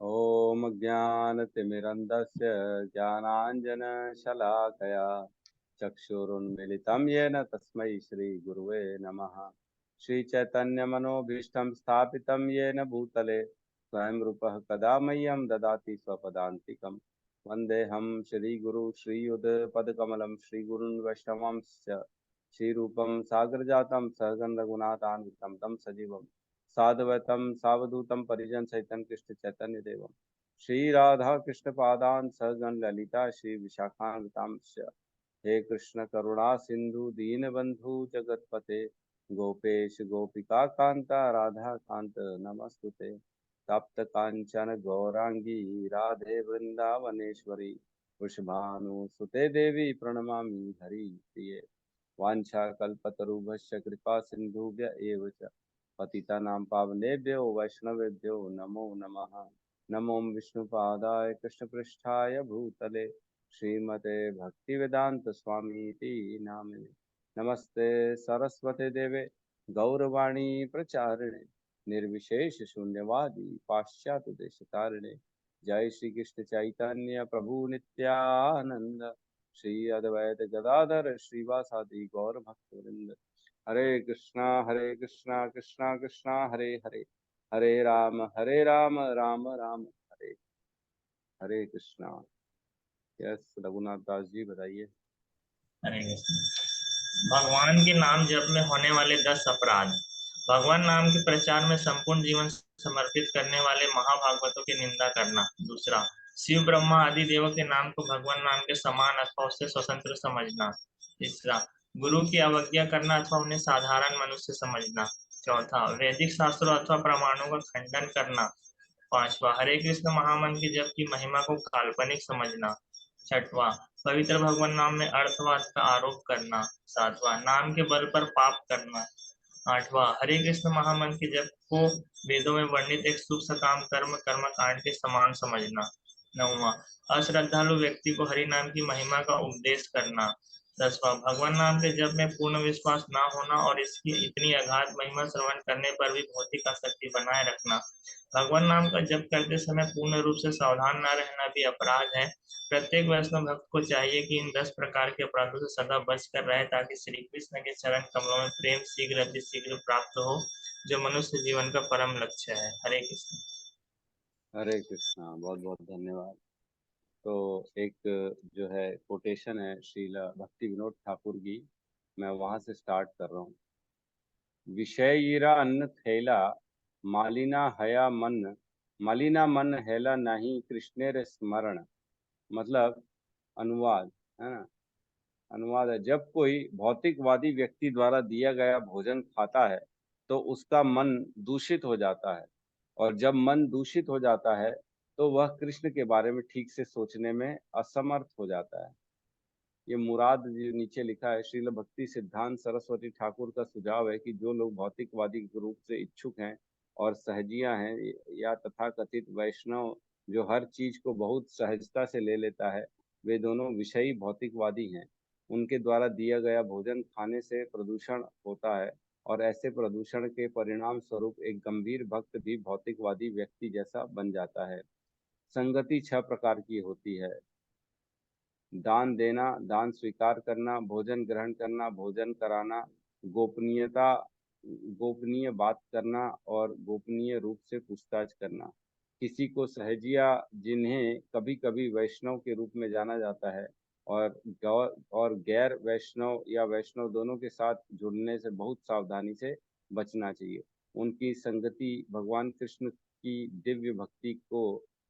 ॐ ज्ञानतिमिरन्धस्य ज्ञानाञ्जनशलाकया चक्षुरुन्मिलितं येन तस्मै श्रीगुरुवे नमः। श्रीचैतन्यमनोभीष्टं स्थापितं येन भूतले स्वयं रूपः कदा मह्यं ददाति स्वपदान्तिकं। वन्देऽहं श्रीगुरु श्रीयुतपदकमलं श्रीगुरून् वैष्णवांश्च श्रीरूपं सागरजातं सहगं रघुनाथान्वितं तं सजीवं साद्वैतं सावधूतं परिजन सहितं कृष्ण चैतन्य देवम श्री राधा कृष्ण पादान सहगण ललिता श्री विशाखान्वितांश्च। हे कृष्ण करुणा सिंधु दीनबंधु जगतपते गोपेश गोपिका कांता राधा कांत नमस्तुते। तप्त कांचन गौरांगी राधे वृंदावनेश्वरी वृषभानुसुते देवी प्रणमामि हरिप्रिये। वाञ्छाकल्पतरुभ्यश्च कृपा सिन्धुभ्य एव च पतितानां पावनेभ्यो वैष्णवेभ्यो नमो नमः। नमो विष्णुपादाय कृष्णपृष्ठाय भूतले श्रीमते भक्तिवेदांत स्वामी इति नामिने। नमस्ते सरस्वते देवे गौरवाणी प्रचारिणे निर्विशेष शून्यवादी पाश्चात्य देशतारिणे। जय श्री कृष्ण चैतन्य प्रभु नित्यानंद श्री अद्वैत गदाधर श्रीवासादि गौर भक्तवृंद। हरे कृष्णा कृष्णा कृष्णा हरे हरे, हरे राम राम राम हरे हरे कृष्णा। यस रघुनाथ दास जी बताइए। हरे कृष्ण। भगवान के नाम जप में होने वाले 10 अपराध। भगवान नाम के प्रचार में संपूर्ण जीवन समर्पित करने वाले महाभागवतों की निंदा करना। दूसरा, शिव ब्रह्मा आदि देवों के नाम को भगवान नाम के समान अथवा उससे स्वतंत्र समझना। तीसरा, गुरु की अवज्ञा करना अथवा उन्हें साधारण मनुष्य समझना। चौथा, वैदिक शास्त्रों अथवा प्रमाणों का खंडन करना। पांचवा, हरे कृष्ण महामंत्र की जप की महिमा को काल्पनिक समझना। छठवां, पवित्र भगवान नाम में अर्थवाद का आरोप करना। सातवां, नाम के बल पर पाप करना। आठवां, हरे कृष्ण महामंत्र के जप को वेदों में वर्णित एक शुभ सकाम कर्म कर्म कांड के समान समझना। नौवां, अश्रद्धालु व्यक्ति को हरि नाम की महिमा का उपदेश करना। 10वां, भगवान नाम के जप में पूर्ण विश्वास ना होना और इसकी इतनी अगाध महिमा श्रवण करने पर भी भौतिक आसक्ति बनाए रखना। भगवान नाम का जप करते समय पूर्ण रूप से सावधान न रहना भी अपराध है। प्रत्येक वैष्णव भक्त को चाहिए कि इन 10 प्रकार के अपराधों से सदा बच कर रहे ताकि श्री कृष्ण के चरण कमलों में प्रेम शीघ्र अति शीघ्र प्राप्त हो, जो मनुष्य जीवन का परम लक्ष्य है। हरे कृष्ण। हरे कृष्णा, बहुत बहुत धन्यवाद। तो एक जो है कोटेशन है श्रीला भक्ति विनोद ठाकुर की, मैं वहां से स्टार्ट कर रहा हूँ। विषयीरा अन्न थैला मालिना हया मन, मलिना मन हैला नहीं कृष्णेर स्मरण। मतलब अनुवाद है ना, अनुवाद है, जब कोई भौतिकवादी व्यक्ति द्वारा दिया गया भोजन खाता है तो उसका मन दूषित हो जाता है, और जब मन दूषित हो जाता है तो वह कृष्ण के बारे में ठीक से सोचने में असमर्थ हो जाता है। ये मुराद जो नीचे लिखा है, श्रील भक्ति सिद्धांत सरस्वती ठाकुर का सुझाव है कि जो लोग भौतिकवादी रूप से इच्छुक हैं और सहजिया हैं, या तथाकथित वैष्णव जो हर चीज को बहुत सहजता से ले लेता है, वे दोनों विषयी भौतिकवादी हैं। उनके द्वारा दिया गया भोजन खाने से प्रदूषण होता है, और ऐसे प्रदूषण के परिणाम स्वरूप एक गंभीर भक्त भी भौतिकवादी व्यक्ति जैसा बन जाता है। संगति 6 प्रकार की होती है: दान देना, दान स्वीकार करना, भोजन ग्रहण करना, भोजन कराना, गोपनीयता, गोपनीय बात करना, और गोपनीय रूप से पूछताछ करना। किसी को सहजिया, जिन्हें कभी कभी वैष्णव के रूप में जाना जाता है, और गैर वैष्णव या वैष्णव दोनों के साथ जुड़ने से बहुत सावधानी से बचना चाहिए। उनकी संगति भगवान कृष्ण की दिव्य भक्ति को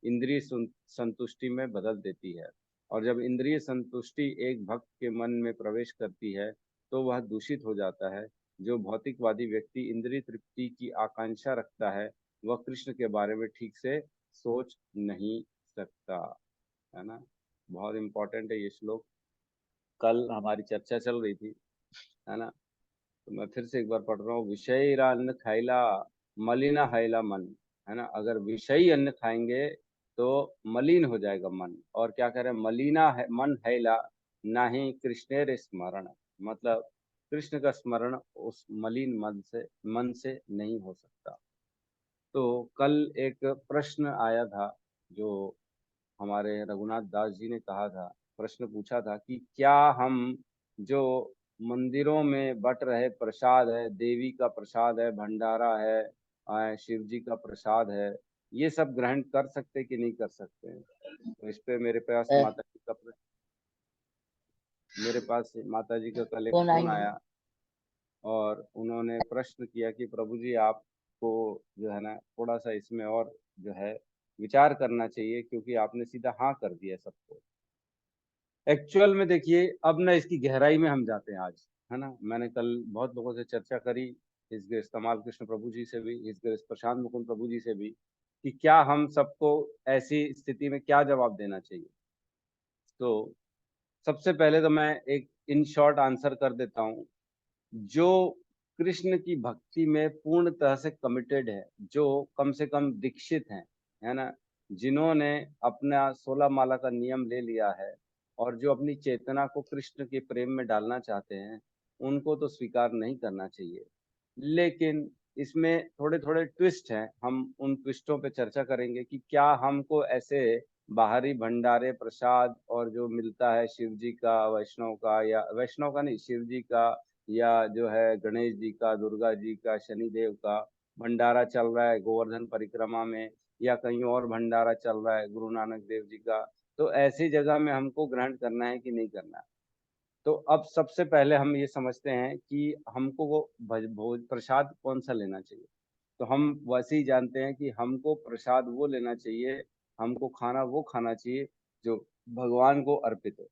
इंद्रिय संतुष्टि में बदल देती है, और जब इंद्रिय संतुष्टि एक भक्त के मन में प्रवेश करती है तो वह दूषित हो जाता है। जो भौतिकवादी व्यक्ति इंद्रिय तृप्ति की आकांक्षा रखता है वह कृष्ण के बारे में ठीक से सोच नहीं सकता, है ना। बहुत इंपॉर्टेंट है ये श्लोक, कल हमारी चर्चा चल रही थी, है ना। तो मैं फिर से एक बार पढ़ रहा हूँ। विषय अन्न खाइला मलिना हैला मन, है ना। अगर विषयी अन्न खाएंगे तो मलिन हो जाएगा मन, और क्या कह रहे हैं, मलिना है मन हैला नाही कृष्णेर स्मरण। मतलब कृष्ण का स्मरण उस मलिन मन से नहीं हो सकता। तो कल एक प्रश्न आया था, जो हमारे रघुनाथ दास जी ने कहा था, प्रश्न पूछा था कि क्या हम जो मंदिरों में बट रहे प्रसाद है, देवी का प्रसाद है, भंडारा है, शिव जी का प्रसाद है, ये सब ग्रहण कर सकते कि नहीं कर सकते हैं। तो इस पे मेरे पास माता जी का कल एक कौन फोन आएंगे? आया और उन्होंने प्रश्न किया कि प्रभु जी, आपको जो है ना थोड़ा सा इसमें और जो है विचार करना चाहिए, क्योंकि आपने सीधा हाँ कर दिया सबको। एक्चुअल में देखिए, अब ना इसकी गहराई में हम जाते हैं आज, है ना। मैंने कल बहुत लोगों से चर्चा करी, इस ग्रेस कमाल कृष्ण प्रभु जी से भी, इस ग्रेस प्रशांत मुकुंद प्रभु जी से भी, कि क्या हम सबको ऐसी स्थिति में क्या जवाब देना चाहिए। तो सबसे पहले तो मैं एक इन शॉर्ट आंसर कर देता हूँ। जो कृष्ण की भक्ति में पूर्ण तरह से कमिटेड है, जो कम से कम दीक्षित हैं, है ना, जिन्होंने अपना 16 माला का नियम ले लिया है और जो अपनी चेतना को कृष्ण के प्रेम में डालना चाहते हैं, उनको तो स्वीकार नहीं करना चाहिए। लेकिन इसमें थोड़े थोड़े ट्विस्ट हैं, हम उन ट्विस्टों पे चर्चा करेंगे कि क्या हमको ऐसे बाहरी भंडारे प्रसाद और जो मिलता है शिव जी का, वैष्णव का, या वैष्णव का नहीं, शिव जी का, या जो है गणेश जी का, दुर्गा जी का, शनिदेव का भंडारा चल रहा है गोवर्धन परिक्रमा में, या कहीं और भंडारा चल रहा है गुरु नानक देव जी का, तो ऐसी जगह में हमको ग्रहण करना है कि नहीं करना है। तो अब सबसे पहले हम ये समझते हैं कि हमको वो भोज प्रसाद कौन सा लेना चाहिए। तो हम वैसे ही जानते हैं कि हमको प्रसाद वो लेना चाहिए, हमको खाना वो खाना चाहिए जो भगवान को अर्पित हो,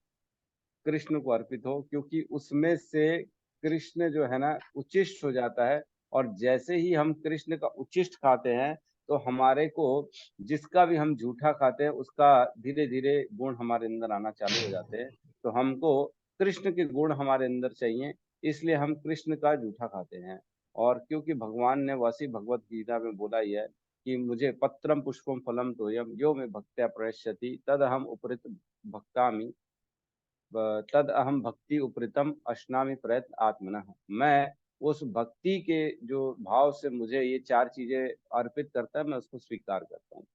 कृष्ण को अर्पित हो, क्योंकि उसमें से कृष्ण जो है ना उच्चिष्ट हो जाता है। और जैसे ही हम कृष्ण का उच्चिष्ट खाते हैं, तो हमारे को जिसका भी हम जूठा खाते हैं उसका धीरे धीरे गुण हमारे अंदर आना चालू हो जाते हैं। तो हमको कृष्ण के गुण हमारे अंदर चाहिए, इसलिए हम कृष्ण का जूठा खाते हैं। और क्योंकि भगवान ने वैसी भगवत गीता में बोला ही है कि मुझे पत्रम पुष्पम फलम तोयम यो में भक्त्या प्रयश्यति तद हम उपरित भक्तामि तद अहम भक्ति उपृतम अश्नामि प्रयत्न आत्मनः। मैं उस भक्ति के जो भाव से मुझे ये चार चीजें अर्पित करता है, मैं उसको स्वीकार करता हूँ।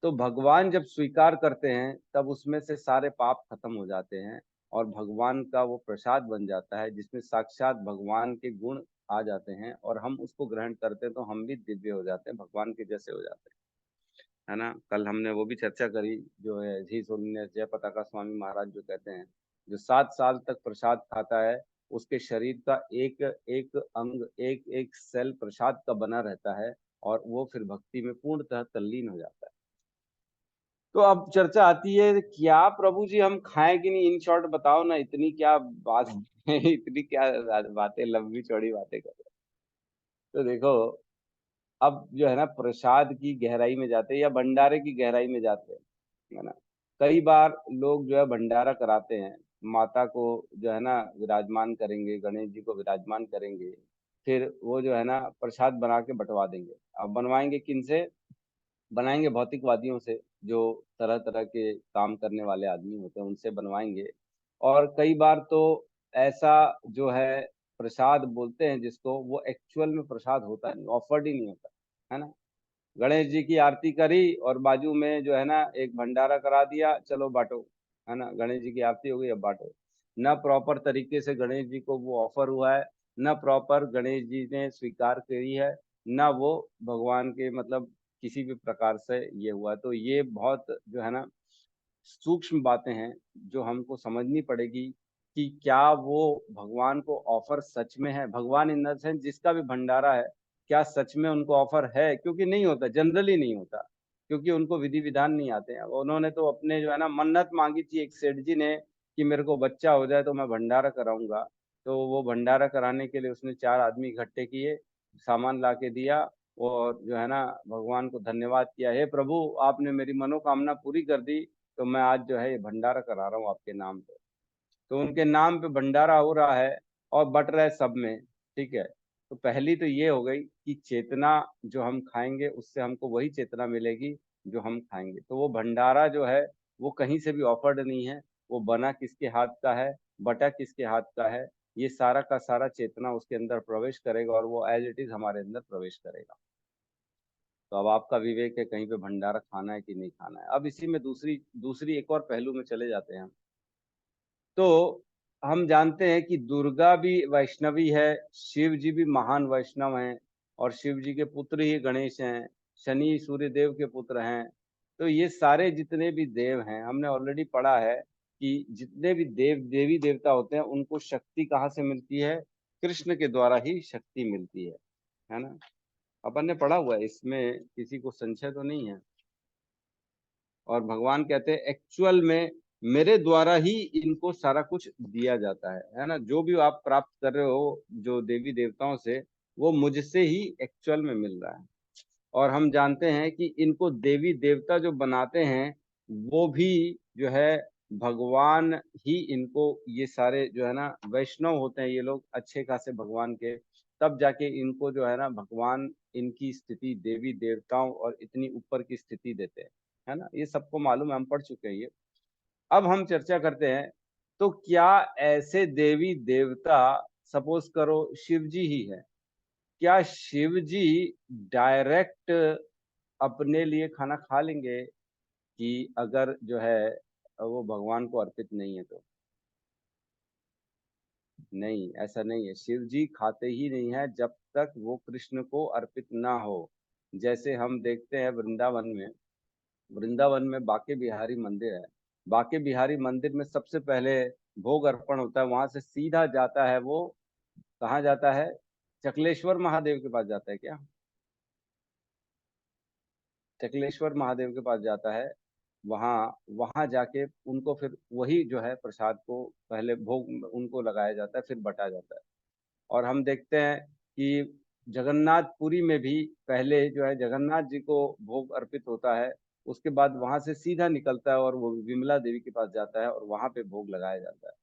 तो भगवान जब स्वीकार करते हैं, तब उसमें से सारे पाप खत्म हो जाते हैं और भगवान का वो प्रसाद बन जाता है, जिसमें साक्षात भगवान के गुण आ जाते हैं, और हम उसको ग्रहण करते हैं तो हम भी दिव्य हो जाते हैं, भगवान के जैसे हो जाते हैं, है ना। कल हमने वो भी चर्चा करी, जो है झी सोलने जय पताका स्वामी महाराज जो कहते हैं, जो 7 साल तक प्रसाद खाता है, उसके शरीर का एक एक अंग, एक एक सेल प्रसाद का बना रहता है, और वो फिर भक्ति में पूर्णतः तल्लीन हो जाता है। तो अब चर्चा आती है, क्या प्रभु जी हम खाएं कि नहीं, इन शॉर्ट बताओ ना, इतनी क्या बात है इतनी क्या बातें, लंबी चौड़ी बातें कर रहे हैं। तो देखो, अब जो है ना प्रसाद की गहराई में जाते हैं या भंडारे की गहराई में जाते हैं, है ना। कई बार लोग जो है भंडारा कराते हैं, माता को जो है ना विराजमान करेंगे, गणेश जी को विराजमान करेंगे, फिर वो जो है ना प्रसाद बना के बंटवा देंगे। अब बनवाएंगे किन से? बनाएंगे भौतिकवादियों से, जो तरह तरह के काम करने वाले आदमी होते हैं, उनसे बनवाएंगे। और कई बार तो ऐसा जो है प्रसाद बोलते हैं जिसको, वो एक्चुअल में प्रसाद होता नहीं, ऑफर्ड ही नहीं होता, है ना। गणेश जी की आरती करी और बाजू में जो है ना एक भंडारा करा दिया, चलो बांटो, है ना, गणेश जी की आरती हो गई, अब बांटो। न प्रॉपर तरीके से गणेश जी को वो ऑफर हुआ है, न प्रॉपर गणेश जी ने स्वीकार करी है, न वो भगवान के मतलब किसी भी प्रकार से ये हुआ। तो ये बहुत जो है ना सूक्ष्म बातें हैं, जो हमको समझनी पड़ेगी कि क्या वो भगवान को ऑफर सच में है, भगवान इन द सेंस जिसका भी भंडारा है, क्या सच में उनको ऑफर है? क्योंकि नहीं होता, जनरली नहीं होता, क्योंकि उनको विधि विधान नहीं आते हैं। उन्होंने तो अपने जो है ना मन्नत मांगी थी एक सेठ जी ने, कि मेरे को बच्चा हो जाए तो मैं भंडारा कराऊंगा। तो वो भंडारा कराने के लिए उसने 4 आदमी इकट्ठे किए, सामान ला के दिया, और जो है ना भगवान को धन्यवाद किया, हे प्रभु आपने मेरी मनोकामना पूरी कर दी, तो मैं आज जो है ये भंडारा करा रहा हूँ आपके नाम पे। तो उनके नाम पे भंडारा हो रहा है और बट रहा है सब में, ठीक है। तो पहली तो ये हो गई कि चेतना जो हम खाएंगे, उससे हमको वही चेतना मिलेगी जो हम खाएंगे। तो वो भंडारा जो है वो कहीं से भी ऑफर्ड नहीं है, वो बना किसके हाथ का है, बटा किसके हाथ का है, ये सारा का सारा चेतना उसके अंदर प्रवेश करेगा और वो एज इट इज हमारे अंदर प्रवेश करेगा। तो अब आपका विवेक है कहीं पे भंडारा खाना है कि नहीं खाना है। अब इसी में दूसरी दूसरी एक और पहलू में चले जाते हैं हम। तो हम जानते हैं कि दुर्गा भी वैष्णवी है, शिव जी भी महान वैष्णव हैं, और शिव जी के पुत्र ही गणेश हैं, शनि सूर्य देव के पुत्र हैं। तो ये सारे जितने भी देव हैं, हमने ऑलरेडी पढ़ा है कि जितने भी देवी देवता होते हैं उनको शक्ति कहाँ से मिलती है? कृष्ण के द्वारा ही शक्ति मिलती है ना। अपन ने पढ़ा हुआ है, इसमें किसी को संशय तो नहीं है। और भगवान कहते हैं एक्चुअल में मेरे द्वारा ही इनको सारा कुछ दिया जाता है ना। जो भी आप प्राप्त कर रहे हो जो देवी देवताओं से, वो मुझसे ही एक्चुअल में मिल रहा है। और हम जानते हैं कि इनको देवी देवता जो बनाते हैं वो भी जो है भगवान ही इनको, ये सारे जो है ना वैष्णव होते हैं ये लोग अच्छे खासे भगवान के, तब जाके इनको जो है ना भगवान इनकी स्थिति देवी देवताओं और इतनी ऊपर की स्थिति देते हैं, है ना। ये सबको मालूम है, हम पढ़ चुके हैं ये। अब हम चर्चा करते हैं, तो क्या ऐसे देवी देवता, सपोज करो शिव जी ही है, क्या शिव जी डायरेक्ट अपने लिए खाना खा लेंगे कि अगर जो है वो भगवान को अर्पित नहीं है तो? नहीं, ऐसा नहीं है। शिव जी खाते ही नहीं है जब तक वो कृष्ण को अर्पित ना हो। जैसे हम देखते हैं वृंदावन में, वृंदावन में बाके बिहारी मंदिर है। बाके बिहारी मंदिर में सबसे पहले भोग अर्पण होता है, वहां से सीधा जाता है वो, कहाँ जाता है? चकलेश्वर महादेव के पास जाता है क्या? चकलेश्वर महादेव के पास जाता है। वहाँ वहाँ जाके उनको फिर वही जो है प्रसाद को पहले भोग उनको लगाया जाता है, फिर बटा जाता है। और हम देखते हैं कि जगन्नाथपुरी में भी पहले जो है जगन्नाथ जी को भोग अर्पित होता है, उसके बाद वहां से सीधा निकलता है और वो विमला देवी के पास जाता है और वहां पे भोग लगाया जाता है।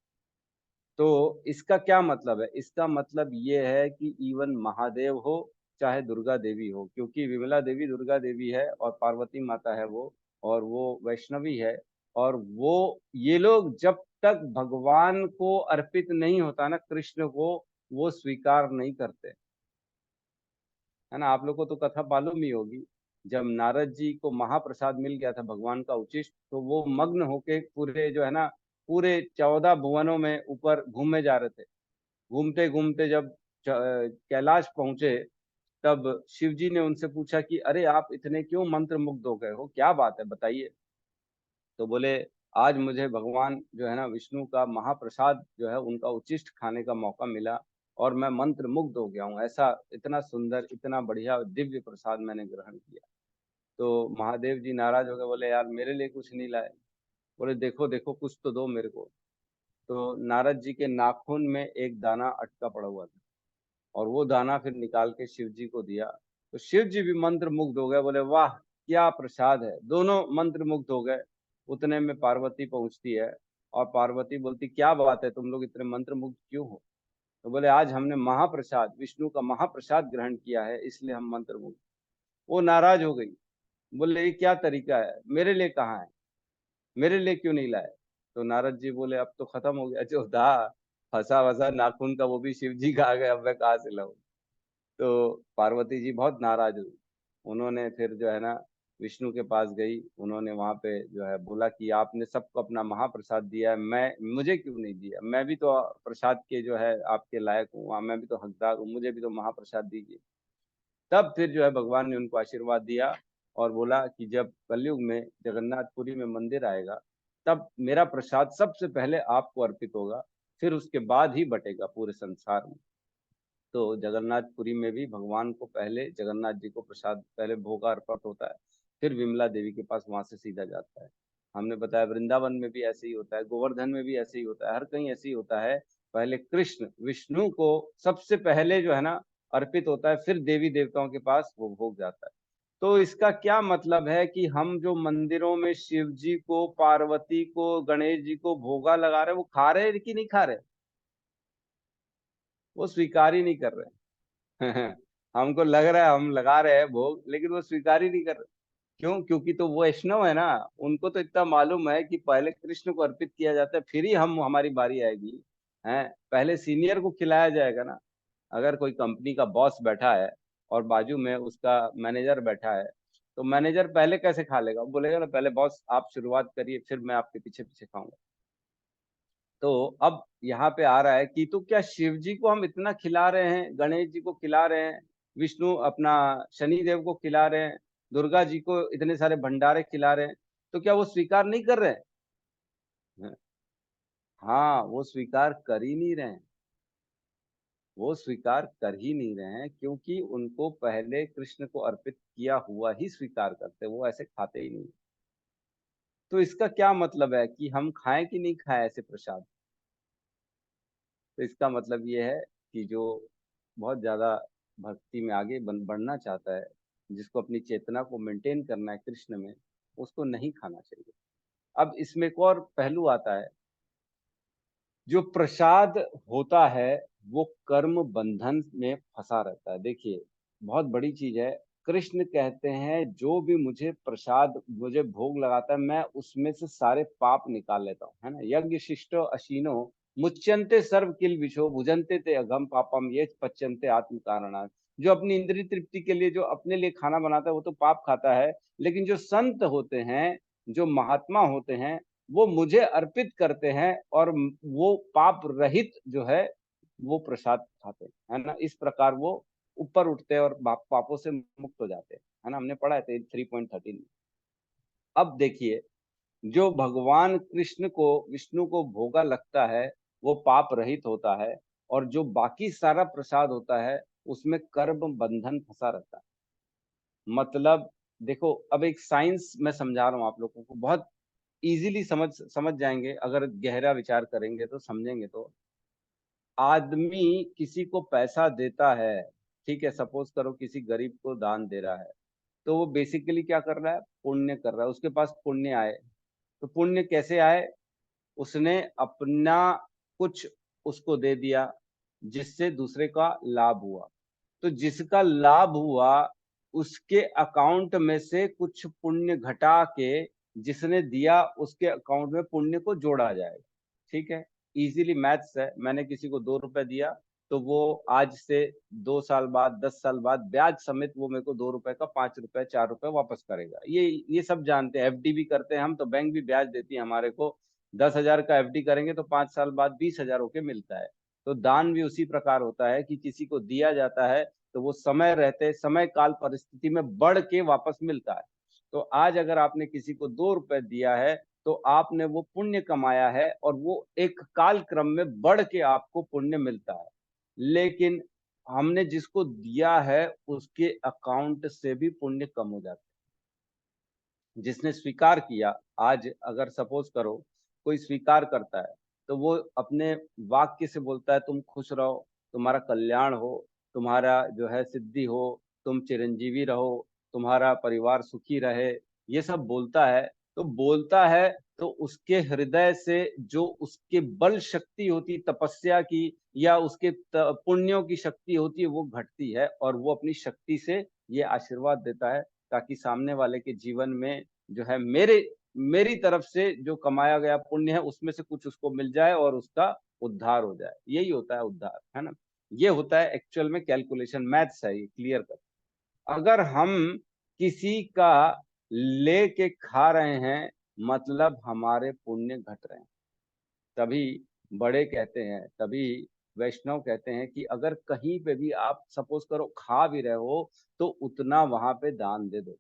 तो इसका क्या मतलब है? इसका मतलब ये है कि इवन महादेव हो चाहे दुर्गा देवी हो, क्योंकि विमला देवी दुर्गा देवी है और पार्वती माता है वो, और वो वैष्णवी है। और वो ये लोग जब तक भगवान को अर्पित नहीं होता ना कृष्ण को, वो स्वीकार नहीं करते, है ना। आप लोग को तो कथा मालूम ही होगी, जब नारद जी को महाप्रसाद मिल गया था भगवान का उचिष्ट, तो वो मग्न होके पूरे जो है ना पूरे 14 भुवनों में ऊपर घूमे जा रहे थे। घूमते घूमते जब कैलाश पहुंचे, तब शिव जी ने उनसे पूछा कि अरे आप इतने क्यों मंत्र मुग्ध हो गए हो, क्या बात है बताइए। तो बोले आज मुझे भगवान जो है ना विष्णु का महाप्रसाद जो है उनका उचिष्ट खाने का मौका मिला, और मैं मंत्र मुग्ध हो गया हूँ। ऐसा इतना सुंदर इतना बढ़िया दिव्य प्रसाद मैंने ग्रहण किया। तो महादेव जी नाराज हो गए, बोले यार मेरे लिए कुछ नहीं लाए? बोले देखो देखो कुछ तो दो मेरे को। तो नारद जी के नाखून में एक दाना अटका पड़ा हुआ था, और वो दाना फिर निकाल के शिव जी को दिया। तो शिव जी भी मंत्र मुग्ध हो गए, बोले वाह क्या प्रसाद है। दोनों मंत्र मुग्ध हो गए। उतने में पार्वती पहुंचती है, और पार्वती बोलती क्या बात है तुम लोग इतने मंत्र मुग्ध क्यों हो? तो बोले आज हमने महाप्रसाद विष्णु का महाप्रसाद ग्रहण किया है इसलिए हम मंत्र मुग्ध। वो नाराज हो गई, बोले ये क्या तरीका है, मेरे लिए कहाँ है, मेरे लिए क्यों नहीं लाए? तो नारद जी बोले अब तो खत्म हो गया जो था, फंसा वसा नाखून का वो भी शिव जी का आ गया, अब मैं कहाँ से लाऊं? तो पार्वती जी बहुत नाराज हुई। उन्होंने फिर जो है ना विष्णु के पास गई, उन्होंने वहां पे जो है बोला कि आपने सबको अपना महाप्रसाद दिया है, मैं मुझे क्यों नहीं दिया? मैं भी तो प्रसाद के जो है आपके लायक हूँ, मैं भी तो हकदार हूँ, मुझे भी तो महाप्रसाद दीजिए। तब फिर जो है भगवान ने उनको आशीर्वाद दिया और बोला कि जब कलयुग में जगन्नाथपुरी में मंदिर आएगा, तब मेरा प्रसाद सबसे पहले आपको अर्पित होगा, फिर उसके बाद ही बटेगा पूरे संसार में। तो जगन्नाथपुरी में भी भगवान को पहले जगन्नाथ जी को प्रसाद पहले भोगा अर्पित होता है, फिर विमला देवी के पास वहां से सीधा जाता है। हमने बताया वृंदावन में भी ऐसे ही होता है, गोवर्धन में भी ऐसे ही होता है, हर कहीं ऐसे ही होता है। पहले कृष्ण विष्णु को सबसे पहले जो है ना अर्पित होता है, फिर देवी देवताओं के पास वो भोग जाता है। तो इसका क्या मतलब है कि हम जो मंदिरों में शिव जी को पार्वती को गणेश जी को भोगा लगा रहे हैं, वो खा रहे हैं कि नहीं खा रहे? वो स्वीकार ही नहीं कर रहे। हमको लग रहा है हम लगा रहे हैं भोग, लेकिन वो स्वीकार ही नहीं कर रहे। क्यों? क्योंकि तो वो वैष्णव है ना, उनको तो इतना मालूम है कि पहले कृष्ण को अर्पित किया जाता है, फिर ही हम हमारी बारी आएगी। हैं, पहले सीनियर को खिलाया जाएगा ना। अगर कोई कंपनी का बॉस बैठा है और बाजू में उसका मैनेजर बैठा है, तो मैनेजर पहले कैसे खा लेगा? वो बोलेगा ना पहले बॉस आप शुरुआत करिए, फिर मैं आपके पीछे पीछे खाऊंगा। तो अब यहाँ पे आ रहा है कि तो क्या शिव जी को हम इतना खिला रहे हैं, गणेश जी को खिला रहे हैं, विष्णु अपना शनि देव को खिला रहे हैं, दुर्गा जी को इतने सारे भंडारे खिला रहे हैं, तो क्या वो स्वीकार नहीं कर रहे हैं? हाँ, वो स्वीकार कर ही नहीं रहे हैं। वो स्वीकार कर ही नहीं रहे हैं, क्योंकि उनको पहले कृष्ण को अर्पित किया हुआ ही स्वीकार करते, वो ऐसे खाते ही नहीं। तो इसका क्या मतलब है कि हम खाएं कि नहीं खाएं ऐसे प्रसाद? तो इसका मतलब ये है कि जो बहुत ज्यादा भक्ति में आगे बढ़ना चाहता है, जिसको अपनी चेतना को मेंटेन करना है कृष्ण में, उसको नहीं खाना चाहिए। अब इसमें एक और पहलू आता है, जो प्रसाद होता है वो कर्म बंधन में फंसा रहता है। देखिए, बहुत बड़ी चीज है। कृष्ण कहते हैं जो भी मुझे प्रसाद, मुझे भोग लगाता है, मैं उसमें से सारे पाप निकाल लेता हूँ, है ना। यज्ञ शिष्टो अशीनो मुच्यंते सर्व किल विशो भुजंते ते अघम पापम ये पच्यंते आत्म कारणात्। जो अपनी इंद्रिय तृप्ति के लिए, जो अपने लिए खाना बनाता है, वो तो पाप खाता है। लेकिन जो संत होते हैं, जो महात्मा होते हैं, वो मुझे अर्पित करते हैं और वो पाप रहित जो है वो प्रसाद खाते हैं, है ना। इस प्रकार वो ऊपर उठते हैं और पापों से मुक्त हो जाते हैं, है ना। हमने पढ़ा है 3.13 में। अब देखिए, जो भगवान कृष्ण को, विष्णु को भोगा लगता है, वो पाप रहित होता है, और जो बाकी सारा प्रसाद होता है उसमें कर्म बंधन फंसा रहता है। मतलब देखो, अब एक साइंस मैं समझा रहा हूँ आप लोगों को, बहुत इजीली समझ समझ जाएंगे, अगर गहरा विचार करेंगे तो समझेंगे। तो आदमी किसी को पैसा देता है, ठीक है, सपोज करो किसी गरीब को दान दे रहा है, तो वो बेसिकली क्या कर रहा है? पुण्य कर रहा है। उसके पास पुण्य आए, तो पुण्य कैसे आए? उसने अपना कुछ उसको दे दिया, जिससे दूसरे का लाभ हुआ। तो जिसका लाभ हुआ, उसके अकाउंट में से कुछ पुण्य घटा के जिसने दिया उसके अकाउंट में पुण्य को जोड़ा जाएगा। ठीक है, इजीली मैथ्स है। मैंने किसी को 2 रुपए दिया, तो वो आज से 2 साल बाद, 10 साल बाद ब्याज समेत वो मेरे को 2 रुपए का 5 रुपए 4 रुपए वापस करेगा। ये सब जानते हैं। एफडी भी करते हैं हम, तो बैंक भी ब्याज देती है हमारे को। 10,000 का एफडी करेंगे तो 5 साल बाद 20,000 होके मिलता है। तो दान भी उसी प्रकार होता है कि किसी को दिया जाता है, तो वो समय रहते, समय काल परिस्थिति में बढ़ के वापस मिलता है। तो आज अगर आपने किसी को 2 रुपए दिया है, तो आपने वो पुण्य कमाया है, और वो एक काल क्रम में बढ़ के आपको पुण्य मिलता है। लेकिन हमने जिसको दिया है उसके अकाउंट से भी पुण्य कम हो जाता है। जिसने स्वीकार किया, आज अगर सपोज करो कोई स्वीकार करता है, तो वो अपने वाक्य से बोलता है तुम खुश रहो, तुम्हारा कल्याण हो, तुम्हारा जो है सिद्धि हो, तुम चिरंजीवी रहो, तुम्हारा परिवार सुखी रहे, ये सब बोलता है। तो बोलता है तो उसके हृदय से जो उसके बल शक्ति होती, तपस्या की या उसके पुण्यों की शक्ति होती है, वो घटती है, और वो अपनी शक्ति से ये आशीर्वाद देता है, ताकि सामने वाले के जीवन में जो है मेरी तरफ से जो कमाया गया पुण्य है उसमें से कुछ उसको मिल जाए और उसका उद्धार हो जाए। यही होता है उद्धार, है ना। ये होता है एक्चुअल में कैलकुलेशन, मैथ्स है ये, क्लियर कर। अगर हम किसी का लेके खा रहे हैं, मतलब हमारे पुण्य घट रहे हैं। तभी बड़े कहते हैं, तभी वैष्णव कहते हैं कि अगर कहीं पे भी आप सपोज करो खा भी रहे हो, तो उतना वहां पे दान दे दो,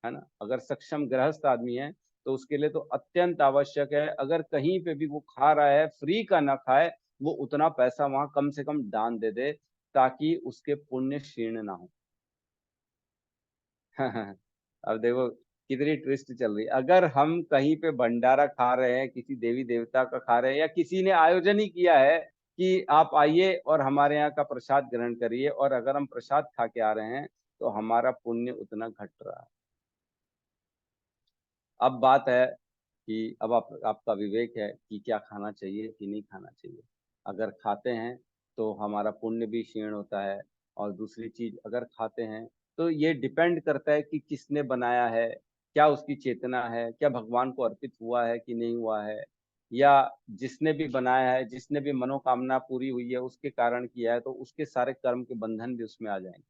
है ना। अगर सक्षम गृहस्थ आदमी है तो उसके लिए तो अत्यंत आवश्यक है, अगर कहीं पे भी वो खा रहा है, फ्री का ना खाए, वो उतना पैसा वहां कम से कम दान दे दे, ताकि उसके पुण्य क्षीण ना हो। अब देखो कितनी ट्विस्ट चल रही है। अगर हम कहीं पे भंडारा खा रहे हैं, किसी देवी देवता का खा रहे हैं, या किसी ने आयोजन ही किया है कि आप आइए और हमारे यहाँ का प्रसाद ग्रहण करिए, और अगर हम प्रसाद खा के आ रहे हैं, तो हमारा पुण्य उतना घट रहा है। अब बात है कि अब आपका विवेक है कि क्या खाना चाहिए कि नहीं खाना चाहिए। अगर खाते हैं तो हमारा पुण्य भी क्षीण होता है, और दूसरी चीज अगर खाते हैं तो ये डिपेंड करता है कि किसने बनाया है, क्या उसकी चेतना है, क्या भगवान को अर्पित हुआ है कि नहीं हुआ है, या जिसने भी बनाया है, जिसने भी मनोकामना पूरी हुई है उसके कारण किया है, तो उसके सारे कर्म के बंधन भी उसमें आ जाएंगे।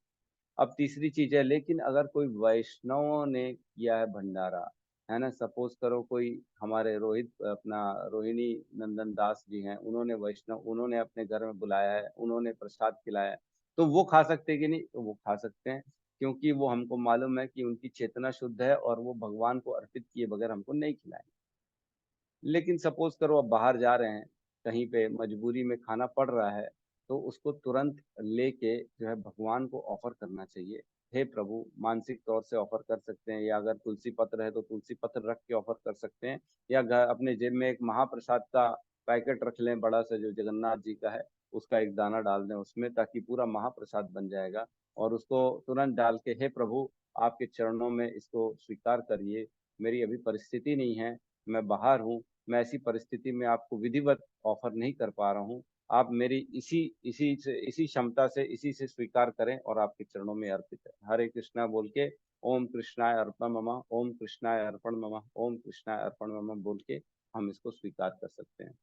अब तीसरी चीज है, लेकिन अगर कोई वैष्णवों ने किया है भंडारा, है ना, सपोज करो कोई हमारे रोहित अपना रोहिणी नंदन दास जी हैं, उन्होंने वैष्णव, उन्होंने अपने घर में बुलाया है, उन्होंने प्रसाद खिलाया है, तो वो खा सकते हैं कि नहीं? तो वो खा सकते हैं, क्योंकि वो हमको मालूम है कि उनकी चेतना शुद्ध है और वो भगवान को अर्पित किए बगैर हमको नहीं खिलाएंगे। लेकिन सपोज करो अब बाहर जा रहे हैं, कहीं पे मजबूरी में खाना पड़ रहा है, तो उसको तुरंत लेके जो है भगवान को ऑफर करना चाहिए। हे प्रभु, मानसिक तौर से ऑफर कर सकते हैं, या अगर तुलसी पत्र है तो तुलसी पत्र रख के ऑफर कर सकते हैं, या घर अपने जेब में एक महाप्रसाद का पैकेट रख लें बड़ा सा, जो जगन्नाथ जी का है, उसका एक दाना डाल दें उसमें, ताकि पूरा महाप्रसाद बन जाएगा। और उसको तुरंत डाल के, हे प्रभु, आपके चरणों में इसको स्वीकार करिए, मेरी अभी परिस्थिति नहीं है, मैं बाहर हूँ, मैं ऐसी परिस्थिति में आपको विधिवत ऑफर नहीं कर पा रहा हूँ, आप मेरी इसी इसी से इसी क्षमता से इसी से स्वीकार करें और आपके चरणों में अर्पित है। हरे कृष्णा बोल के ओम कृष्णाय अर्पण मम, ओम कृष्णाय अर्पण मम, ओम कृष्णाय अर्पण मम बोल के हम इसको स्वीकार कर सकते हैं।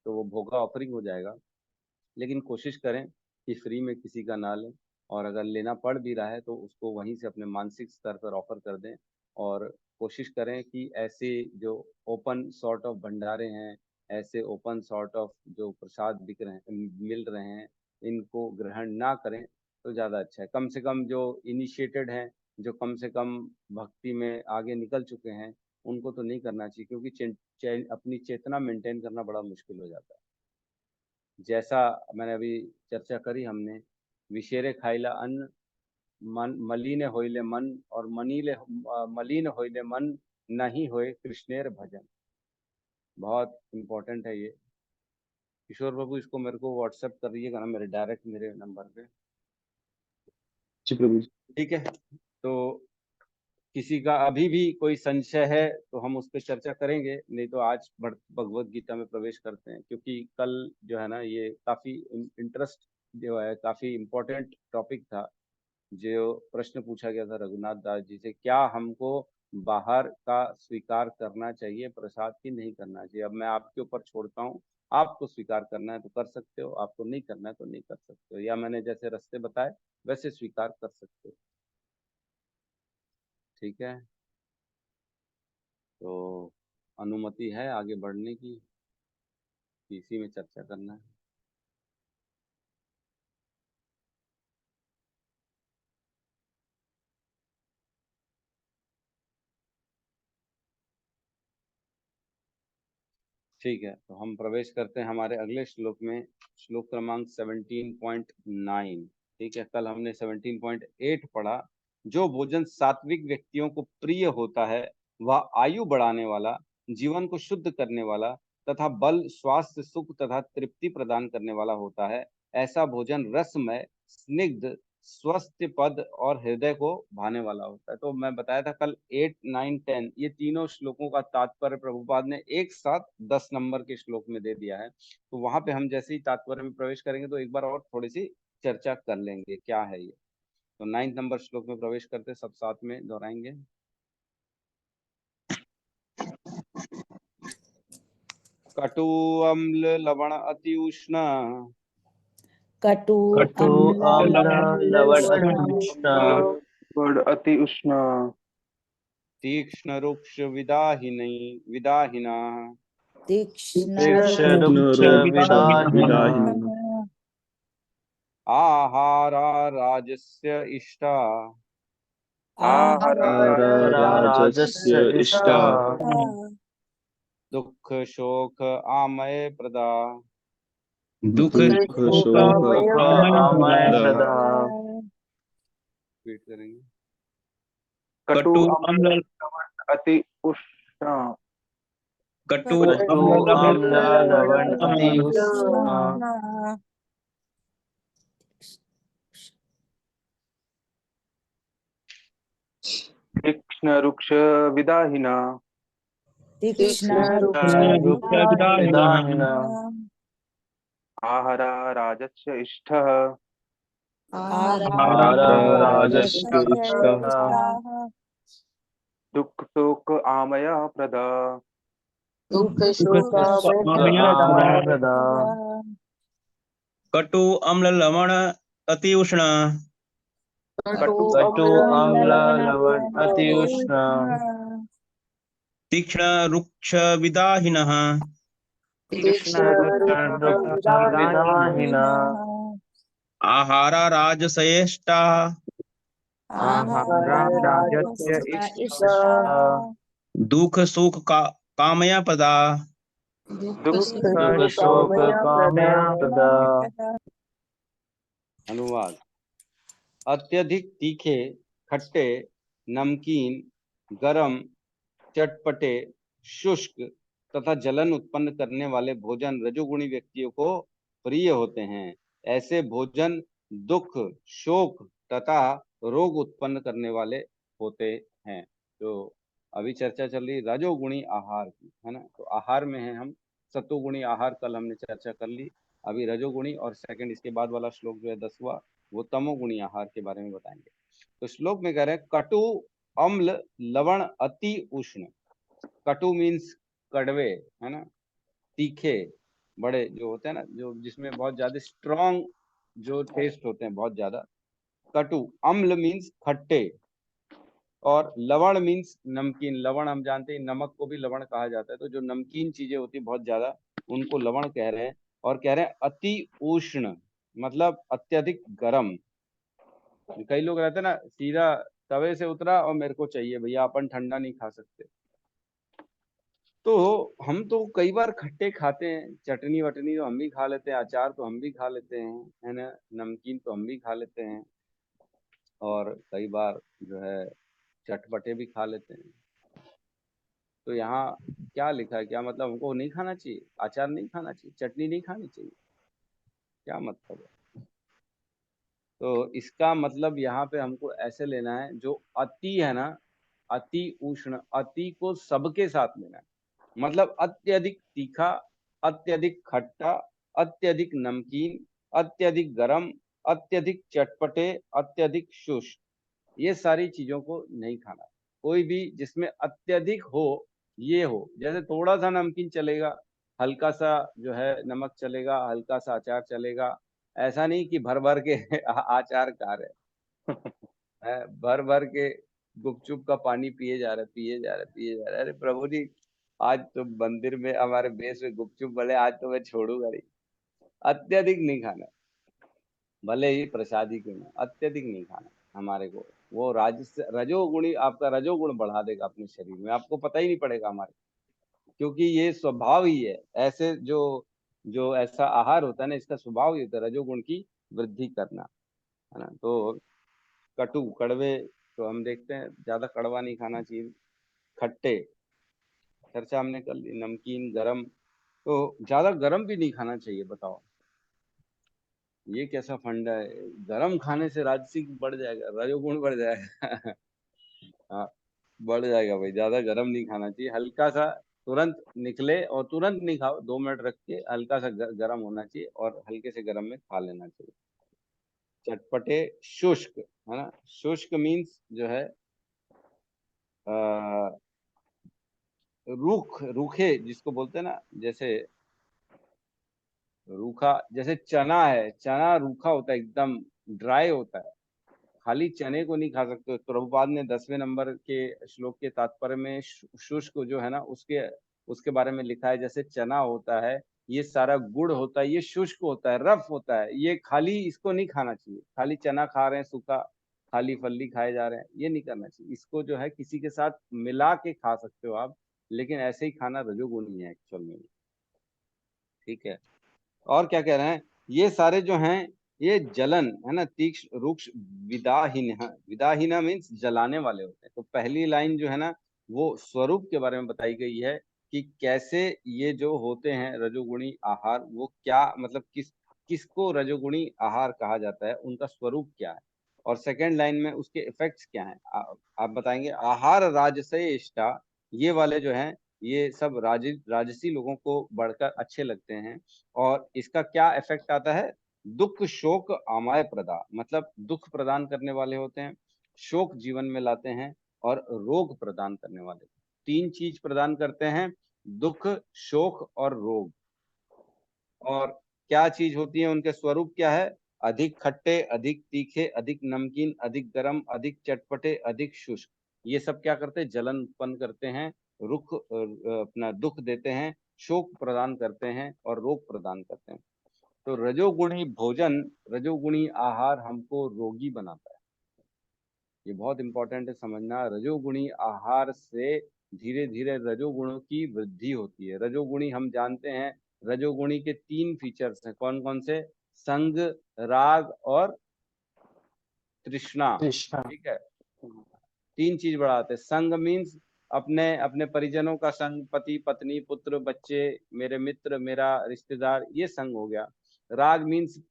तो वो भोगा ऑफरिंग हो जाएगा। लेकिन कोशिश करें कि फ्री में किसी का ना लें, और अगर लेना पड़ भी रहा है तो उसको वहीं से अपने मानसिक स्तर पर ऑफर कर दें। और कोशिश करें कि ऐसे जो ओपन सॉर्ट ऑफ भंडारे हैं, ऐसे ओपन सॉर्ट ऑफ जो प्रसाद बिक रहे हैं, मिल रहे हैं, इनको ग्रहण ना करें तो ज़्यादा अच्छा है। कम से कम जो इनिशिएटेड हैं, जो कम से कम भक्ति में आगे निकल चुके हैं, उनको तो नहीं करना चाहिए, क्योंकि अपनी चेतना मेंटेन करना बड़ा मुश्किल हो जाता है। जैसा मैंने अभी चर्चा करी हमने, विषेरे खाइला अन्न, मन मलिन होइले मन, और मलिन होइले मन, नहीं होए कृष्णेर भजन। बहुत इंपॉर्टेंट है ये। किशोर बाबू, इसको मेरे को व्हाट्सएप कर दीजिएगा ना, मेरे डायरेक्ट मेरे नंबर पे। जी प्रभु जी। ठीक है। तो किसी का अभी भी कोई संशय है तो हम उस पर चर्चा करेंगे, नहीं तो आज भगवत गीता में प्रवेश करते हैं, क्योंकि कल जो है ना, ये काफी इंटरेस्ट जो है, काफी इम्पोर्टेंट टॉपिक था। जो प्रश्न पूछा गया था रघुनाथ दास जी से, क्या हमको बाहर का स्वीकार करना चाहिए प्रसाद की नहीं करना चाहिए? अब मैं आपके ऊपर छोड़ता हूँ, आपको स्वीकार करना है तो कर सकते हो, आपको नहीं करना है तो नहीं कर सकते हो, या मैंने जैसे रास्ते बताए वैसे स्वीकार कर सकते हो। ठीक है। तो अनुमति है आगे बढ़ने की, इसी में चर्चा करना है? ठीक है, तो हम प्रवेश करते हैं हमारे अगले श्लोक में, श्लोक क्रमांक 17.9। ठीक है, कल हमने 17.8 पढ़ा। जो भोजन सात्विक व्यक्तियों को प्रिय होता है, वह आयु बढ़ाने वाला, जीवन को शुद्ध करने वाला तथा बल, स्वास्थ्य, सुख तथा तृप्ति प्रदान करने वाला होता है। ऐसा भोजन रसमय, स्निग्ध, स्वस्थ पद और हृदय को भाने वाला होता है। तो मैं बताया था कल 8, 9, 10 ये तीनों श्लोकों का तात्पर्य प्रभुपाद ने एक साथ 10 नंबर के श्लोक में दे दिया है। तो वहां पे हम जैसे ही तात्पर्य में प्रवेश करेंगे तो एक बार और थोड़ी सी चर्चा कर लेंगे क्या है ये। तो 9 नंबर श्लोक में प्रवेश करते सब साथ में दोहराएंगे। कटु अम्ल लवण अति उष्ण, कटु कटु अम्ल अम्ल लवण अति उष्ण, अति उष्ण, तीक्ष्ण रुक्ष विदाहिना, तीक्ष्ण रुक्ष विदाहिना, आहारा राजस्य इष्टा, राजस्य इष्टा, दुख शोक आमय प्रदा, दुख शोक आमय प्रदा। रिपीट करेंगे। कटु अम्ल अति उष्ण, कटु अम्ल लवण अति उष्ण, तीक्ष्ण रुक्ष विदाहिना, तीक्ष्ण रुक्ष विदाहिना, आहारा राजस्य इष्टः, राजस्य इष्टः, दुख शोक आमय प्रदा, दुख शोक आमय प्रदा। कटु अम्ल लवण अति उष्ण, कटु अम्ल लवण अति उष्ण तीक्ष्ण रुक्ष विदाहिनः विदाहिना आहारा राजसयेष्टा आहारा राजस्य इष्टा दुख सुख का कामया पदा दुख शोक कामया प्रदा। अनुवाद। अत्यधिक तीखे, खट्टे, नमकीन, गरम, चटपटे, शुष्क तथा जलन उत्पन्न करने वाले भोजन रजोगुणी व्यक्तियों को प्रिय होते हैं। ऐसे भोजन दुख, शोक तथा रोग उत्पन्न करने वाले होते हैं। तो अभी चर्चा चल रही रजोगुणी आहार की, है ना। तो आहार में है हम सत्वगुणी आहार, कल हमने चर्चा कर ली। अभी रजोगुणी और सेकंड इसके बाद वाला श्लोक जो है 10वां, वो तमोगुणी आहार के बारे में बताएंगे। तो श्लोक में कह रहे हैं कटु अम्ल लवण अति उष्ण। कटु मीन्स कड़वे, है ना, तीखे, बड़े जो होते हैं ना, जो जिसमें बहुत ज्यादा स्ट्रॉन्ग जो टेस्ट होते हैं, बहुत ज्यादा। कटु। अम्ल मीन्स खट्टे, और लवण मीन्स नमकीन। लवण हम जानते हैं, नमक को भी लवण कहा जाता है। तो जो नमकीन चीजें होती है बहुत ज्यादा, उनको लवण कह रहे हैं। और कह रहे हैं अति उष्ण, मतलब अत्यधिक गर्म। कई लोग रहते हैं ना, सीधा तवे से उतरा और मेरे को चाहिए भैया, अपन ठंडा नहीं खा सकते। तो हम तो कई बार खट्टे खाते हैं, चटनी वटनी तो हम भी खा लेते हैं, अचार तो हम भी खा लेते हैं, है ना, नमकीन तो हम भी खा लेते हैं, और कई बार जो है चटपटे भी खा लेते हैं। तो यहाँ क्या लिखा है, क्या मतलब हमको नहीं खाना चाहिए, अचार नहीं खाना चाहिए, चटनी नहीं खानी चाहिए, क्या मतलब है? तो इसका मतलब यहाँ पे हमको ऐसे लेना है, जो अति है ना, अति उष्ण, अति को सबके साथ लेना है। मतलब अत्यधिक तीखा, अत्यधिक खट्टा, अत्यधिक नमकीन, अत्यधिक गरम, अत्यधिक चटपटे, अत्यधिक शुष्क, ये सारी चीजों को नहीं खाना। कोई भी जिसमें अत्यधिक हो, ये हो, जैसे थोड़ा सा नमकीन चलेगा, हल्का सा जो है नमक चलेगा, हल्का सा अचार चलेगा। ऐसा नहीं कि भर भर के आचार खा रहे हैं, भर भर के गुपचुप का पानी पिए जा रहे, पिए जा रहे, पिए जा रहे। अरे प्रभु जी, आज तो मंदिर में हमारे बेस में गुपचुप बने, आज तो मैं छोड़ूंगा नहीं। अत्यधिक नहीं खाना, भले ही प्रसादी क्यों ना, अत्यधिक नहीं खाना हमारे को। वो रजोगुणी, आपका रजोगुण बढ़ा देगा अपने शरीर में, आपको पता ही नहीं पड़ेगा हमारे, क्योंकि ये स्वभाव ही है। ऐसे जो जो ऐसा आहार होता है ना, इसका स्वभाव ही होता है रजोगुण की वृद्धि करना, है ना। तो कटु, कड़वे, तो हम देखते हैं ज्यादा कड़वा नहीं खाना चाहिए। खट्टे, चर्चा हमने कर ली। नमकीन, गरम, तो ज्यादा गरम भी नहीं खाना चाहिए। बताओ ये कैसा फंडा है, गरम खाने से राजसिक बढ़ जाएगा, रजोगुण बढ़ जाएगा। हाँ, बढ़ जाएगा भाई, ज्यादा गरम नहीं खाना चाहिए। हल्का सा तुरंत निकले, और तुरंत नहीं खाओ, 2 मिनट रख के हल्का सा गरम होना चाहिए, और हल्के से गरम में खा लेना चाहिए। चटपटे, शुष्क, है ना। शुष्क मीन्स जो है आ, रूखे जिसको बोलते हैं ना, जैसे रूखा, जैसे चना है, चना रूखा होता है, एकदम ड्राई होता है। खाली चने को नहीं खा सकते। प्रभुपाद ने 10वें नंबर के श्लोक के तात्पर्य में शुष्क जो है ना, उसके उसके बारे में लिखा है, जैसे चना होता है, ये सारा गुड़ होता है, ये शुष्क होता है, रफ होता है। ये खाली इसको नहीं खाना चाहिए, खाली चना खा रहे हैं सूखा, खाली फल्ली खाए जा रहे हैं, ये नहीं करना चाहिए। इसको जो है किसी के साथ मिला के खा सकते हो आप, लेकिन ऐसे ही खाना रजोगुणी है एक्चुअल में, ठीक है। और क्या कह रहे हैं, ये सारे जो हैं, ये जलन, है ना, तीक्ष्ण रुक्ष विदाहीन। विदाहीना मीन्स जलाने वाले होते हैं। तो पहली लाइन जो है ना, वो स्वरूप के बारे में बताई गई है, कि कैसे ये जो होते हैं रजोगुणी आहार, वो क्या मतलब, किसको रजोगुणी आहार कहा जाता है, उनका स्वरूप क्या है, और सेकंड लाइन में उसके इफेक्ट्स क्या हैं। आप बताएंगे। आहार राजसे इष्टा, ये वाले जो हैं, ये सब राजसी लोगों को बढ़कर अच्छे लगते हैं। और इसका क्या इफेक्ट आता है, दुख शोक आमाय प्रदा, मतलब दुख प्रदान करने वाले होते हैं, शोक जीवन में लाते हैं, और रोग प्रदान करने वाले। 3 चीज प्रदान करते हैं, दुख, शोक और रोग। और क्या चीज होती है, उनके स्वरूप क्या है, अधिक खट्टे, अधिक तीखे, अधिक नमकीन, अधिक गरम, अधिक चटपटे, अधिक शुष्क, ये सब क्या करते हैं? जलन उत्पन्न करते हैं, रुख अपना दुख देते हैं, शोक प्रदान करते हैं और रोग प्रदान करते हैं। तो रजोगुणी भोजन, रजोगुणी आहार हमको रोगी बनाता है। ये बहुत इंपॉर्टेंट है समझना। रजोगुणी आहार से धीरे धीरे रजोगुणों की वृद्धि होती है। रजोगुणी हम जानते हैं, रजोगुणी के 3 फीचर्स हैं। कौन कौन से? संग, राग और तृष्णा। ठीक है, 3 चीज बढ़ाते हैं। संग मीन्स अपने अपने परिजनों का संग, पति पत्नी पुत्र बच्चे, मेरे मित्र, मेरा रिश्तेदार, ये संग हो गया। राग मीन्स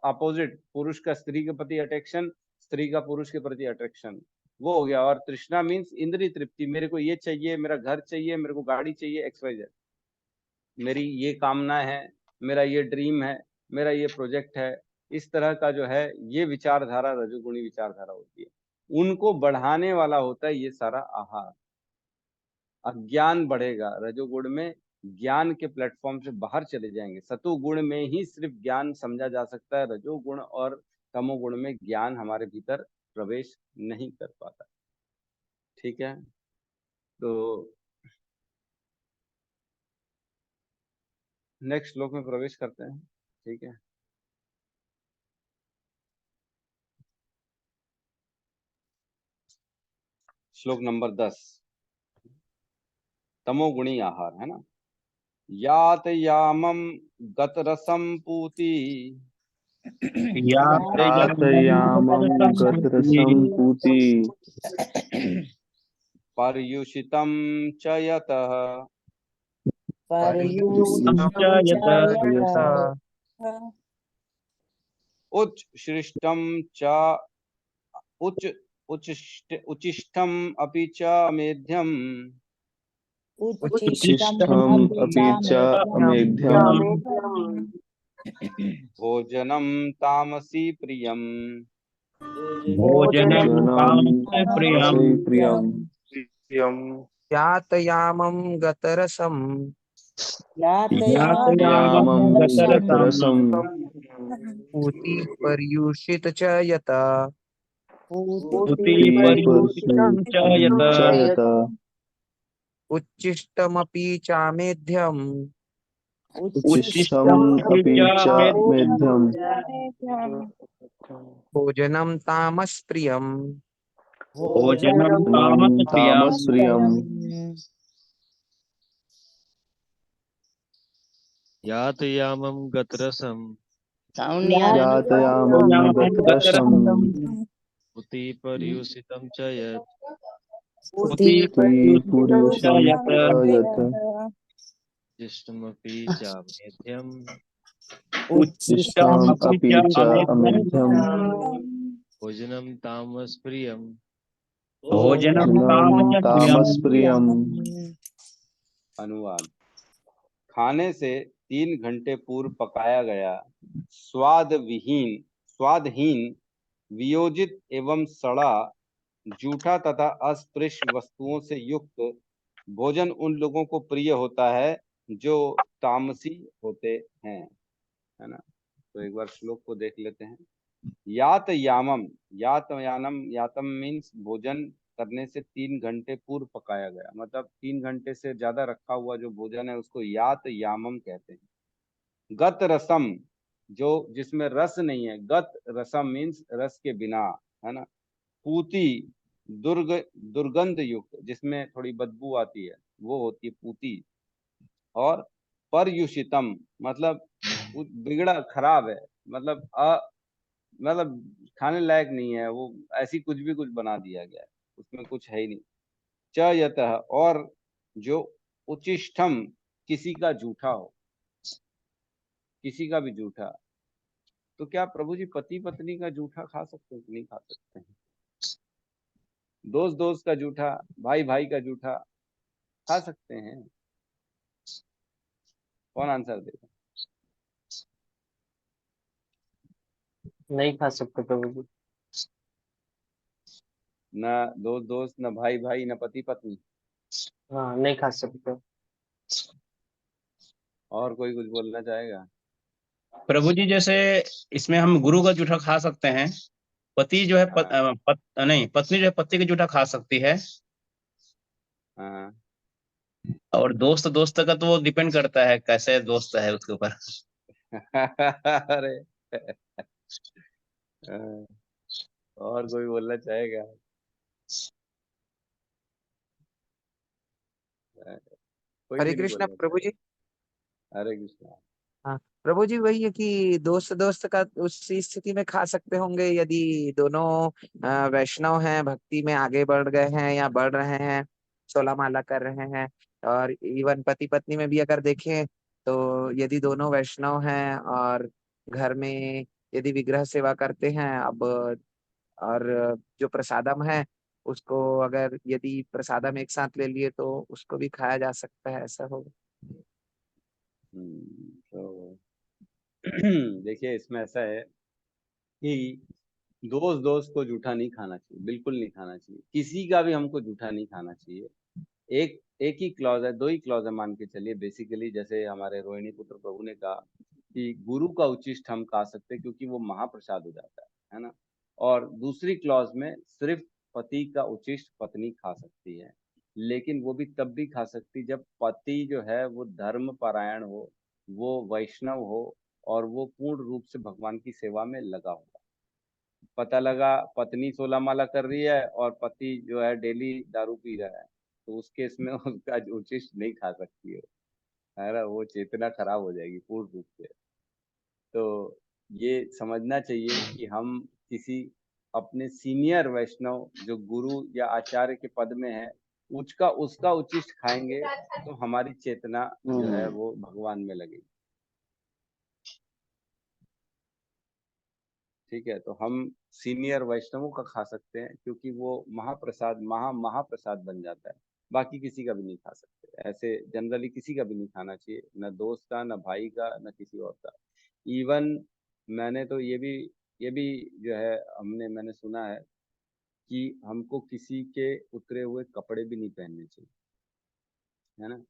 अपोजिट, पुरुष का स्त्री के प्रति अट्रैक्शन, स्त्री का पुरुष के प्रति अट्रैक्शन, वो हो गया। और तृष्णा मीन्स इंद्रिय तृप्ति, मेरे को ये चाहिए, मेरा घर चाहिए, मेरे को गाड़ी चाहिए, एक्सवाइजेड, मेरी ये कामना है, मेरा ये ड्रीम है, मेरा ये प्रोजेक्ट है। इस तरह का जो है ये विचारधारा रजोगुणी विचारधारा होती है। उनको बढ़ाने वाला होता है ये सारा आहार। अज्ञान बढ़ेगा रजोगुण में, ज्ञान के प्लेटफॉर्म से बाहर चले जाएंगे। सतोगुण में ही सिर्फ ज्ञान समझा जा सकता है, रजोगुण और तमोगुण में ज्ञान हमारे भीतर प्रवेश नहीं कर पाता। ठीक है, तो नेक्स्ट श्लोक में प्रवेश करते हैं। ठीक है, श्लोक नंबर 10, तमोगुणी आहार है ना। यात यामम गतरसम पूति यातयामं गतरसं पूति पर्युषितम च यतः पर्युषितं च यतः उच्छृष्टम च उच्च उच्चिष्टम अपि च मेध्यम उच्छिष्टम् अपि च अमेध्यम् भोजनम तामसी प्रियम भोजनं तामसे प्रियम् तामसै प्रियम् यातयामं गतरसं यातयामं गतरसं पूति पर्युषित च यता पूति पर्युषितं च यत् च यत उच्छिष्टमपि चामेध्यम् उच्छिष्टम् अपि च मेध्यम् भोजनं तामसप्रियम् भोजनं तामस प्रियम् तामसप्रियम् यातयामं गतरसं यातयामं गतरसं उति पर्युषितं च यत् पूति पुरुषं यत् च यत् जिष्टमपि चामेध्यम् उच्छिष्टम् अपि च अमेध्यम् भोजनं तामसप्रियम् भोजनं भोजनं तामस प्रियम्। तामसप्रियम् अनुवाद। खाने से 3 घंटे पूर्व पकाया गया, स्वादहीन, वियोजित एवं सड़ा, जूठा तथा अस्पृश्य वस्तुओं से युक्त भोजन उन लोगों को प्रिय होता है जो तामसी होते हैं, है ना। तो एक बार श्लोक को देख लेते हैं। यातम मीन्स भोजन करने से 3 घंटे पूर्व पकाया गया, मतलब 3 घंटे से ज्यादा रखा हुआ जो भोजन है उसको यात यामम कहते हैं। गत रसम, जो जिसमें रस नहीं है, गत रसम मीन्स रस के बिना, है ना। पूति, दुर्गंध युक्त, जिसमें थोड़ी बदबू आती है, वो होती है पूति। और पर्युषितम मतलब बिगड़ा, खराब है, मतलब मतलब खाने लायक नहीं है वो, ऐसी कुछ भी कुछ बना दिया गया है, उसमें कुछ है ही नहीं। च यतः, और जो उचिष्टम, किसी का जूठा हो, किसी का भी जूठा। तो क्या प्रभु जी पति पत्नी का जूठा खा सकते हैं? नहीं खा सकते हैं। दोस्त दोस्त का जूठा, भाई भाई का जूठा खा सकते हैं। कौन आंसर देगा? नहीं खा सकते प्रभु जी। न दोस्त दोस्त, न भाई भाई, न पति पत्नी। हाँ नहीं खा सकते। और कोई कुछ बोलना चाहेगा? प्रभु जी, जैसे इसमें हम गुरु का जूठा खा सकते हैं, पति जो है हाँ नहीं, पत्नी जो है पति का जूठा खा सकती है, हाँ। और दोस्त दोस्त का तो वो डिपेंड करता है कैसे दोस्त है उसके ऊपर। अरे और कोई बोलना चाहेगा? कोई हरे भी नहीं कृष्णा बोलना प्रभु चाहेगा। जी। हरे कृष्णा। हाँ प्रभु जी, वही है कि दोस्त दोस्त का उसी स्थिति में खा सकते होंगे यदि दोनों वैष्णव हैं, भक्ति में आगे बढ़ गए हैं या बढ़ रहे हैं, 16 माला कर रहे हैं। और इवन पति पत्नी में भी अगर देखें तो यदि दोनों वैष्णव हैं और घर में यदि विग्रह सेवा करते हैं, अब और जो प्रसादम है उसको अगर यदि प्रसादम एक साथ ले लिए तो उसको भी खाया जा सकता है, ऐसा होगा। तो देखिए, इसमें ऐसा है कि दोस्त दोस्त को जूठा नहीं खाना चाहिए, बिल्कुल नहीं खाना चाहिए, किसी का भी हमको जूठा नहीं खाना चाहिए। एक एक ही क्लॉज है, दो ही क्लॉज है मान के चलिए। बेसिकली जैसे हमारे रोहिणी पुत्र प्रभु ने कहा कि गुरु का उचिष्ट हम खा सकते हैं क्योंकि वो महाप्रसाद हो जाता है ना। और दूसरी क्लॉज में सिर्फ पति का उचिष्ट पत्नी खा सकती है, लेकिन वो भी तब भी खा सकती जब पति जो है वो धर्म परायण हो, वो वैष्णव हो, और वो पूर्ण रूप से भगवान की सेवा में लगा हुआ। पता लगा पत्नी 16 माला कर रही है और पति जो है डेली दारू पी रहा है, तो उस केस में उसका उचिष्ट नहीं खा सकती है ना, वो चेतना खराब हो जाएगी पूर्ण रूप से। तो ये समझना चाहिए कि हम किसी अपने सीनियर वैष्णव जो गुरु या आचार्य के पद में है, उसका उसका उचिष्ट खाएंगे तो हमारी चेतना जो है वो भगवान में लगेगी। ठीक है, तो हम सीनियर वैष्णवों का खा सकते हैं क्योंकि वो महाप्रसाद महाप्रसाद बन जाता है। बाकी किसी का भी नहीं खा सकते, ऐसे जनरली किसी का भी नहीं खाना चाहिए, न दोस्त का, न भाई का, न किसी और का। इवन मैंने तो ये भी जो है मैंने सुना है कि हमको किसी के उतरे हुए कपड़े भी नहीं पहनने चाहिए, है ना।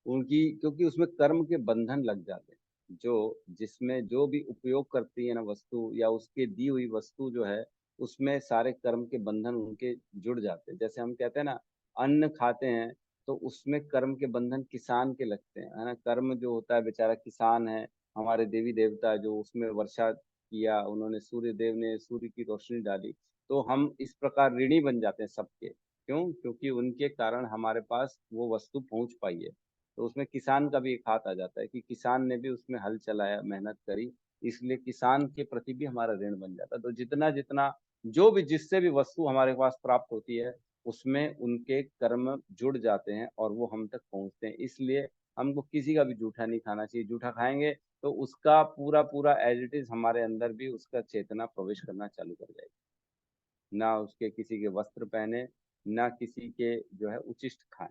उनकी, क्योंकि उसमें कर्म के बंधन लग जाते हैं। जो जिसमें जो भी उपयोग करती है ना वस्तु, या उसके दी हुई वस्तु जो है, उसमें सारे कर्म के बंधन उनके जुड़ जाते हैं। जैसे हम कहते हैं ना, अन्न खाते हैं तो उसमें कर्म के बंधन किसान के लगते हैं, है ना। कर्म जो होता है, बेचारा किसान है, हमारे देवी देवता जो उसमें वर्षा किया, उन्होंने, सूर्य देव ने सूर्य की रोशनी डाली, तो हम इस प्रकार ऋणी बन जाते हैं सबके। क्यों? क्योंकि उनके कारण हमारे पास वो वस्तु पहुंच पाई है। तो उसमें किसान का भी एक हाथ आ जाता है कि किसान ने भी उसमें हल चलाया, मेहनत करी, इसलिए किसान के प्रति भी हमारा ऋण बन जाता है। तो जितना जितना जो भी जिससे भी वस्तु हमारे पास प्राप्त होती है, उसमें उनके कर्म जुड़ जाते हैं और वो हम तक पहुंचते हैं। इसलिए हमको किसी का भी जूठा नहीं खाना चाहिए। जूठा खाएंगे तो उसका पूरा पूरा एज इट इज हमारे अंदर भी उसका चेतना प्रवेश करना चालू कर जाएगी। ना उसके किसी के वस्त्र पहने, ना किसी के जो है उचिष्ट खाएं।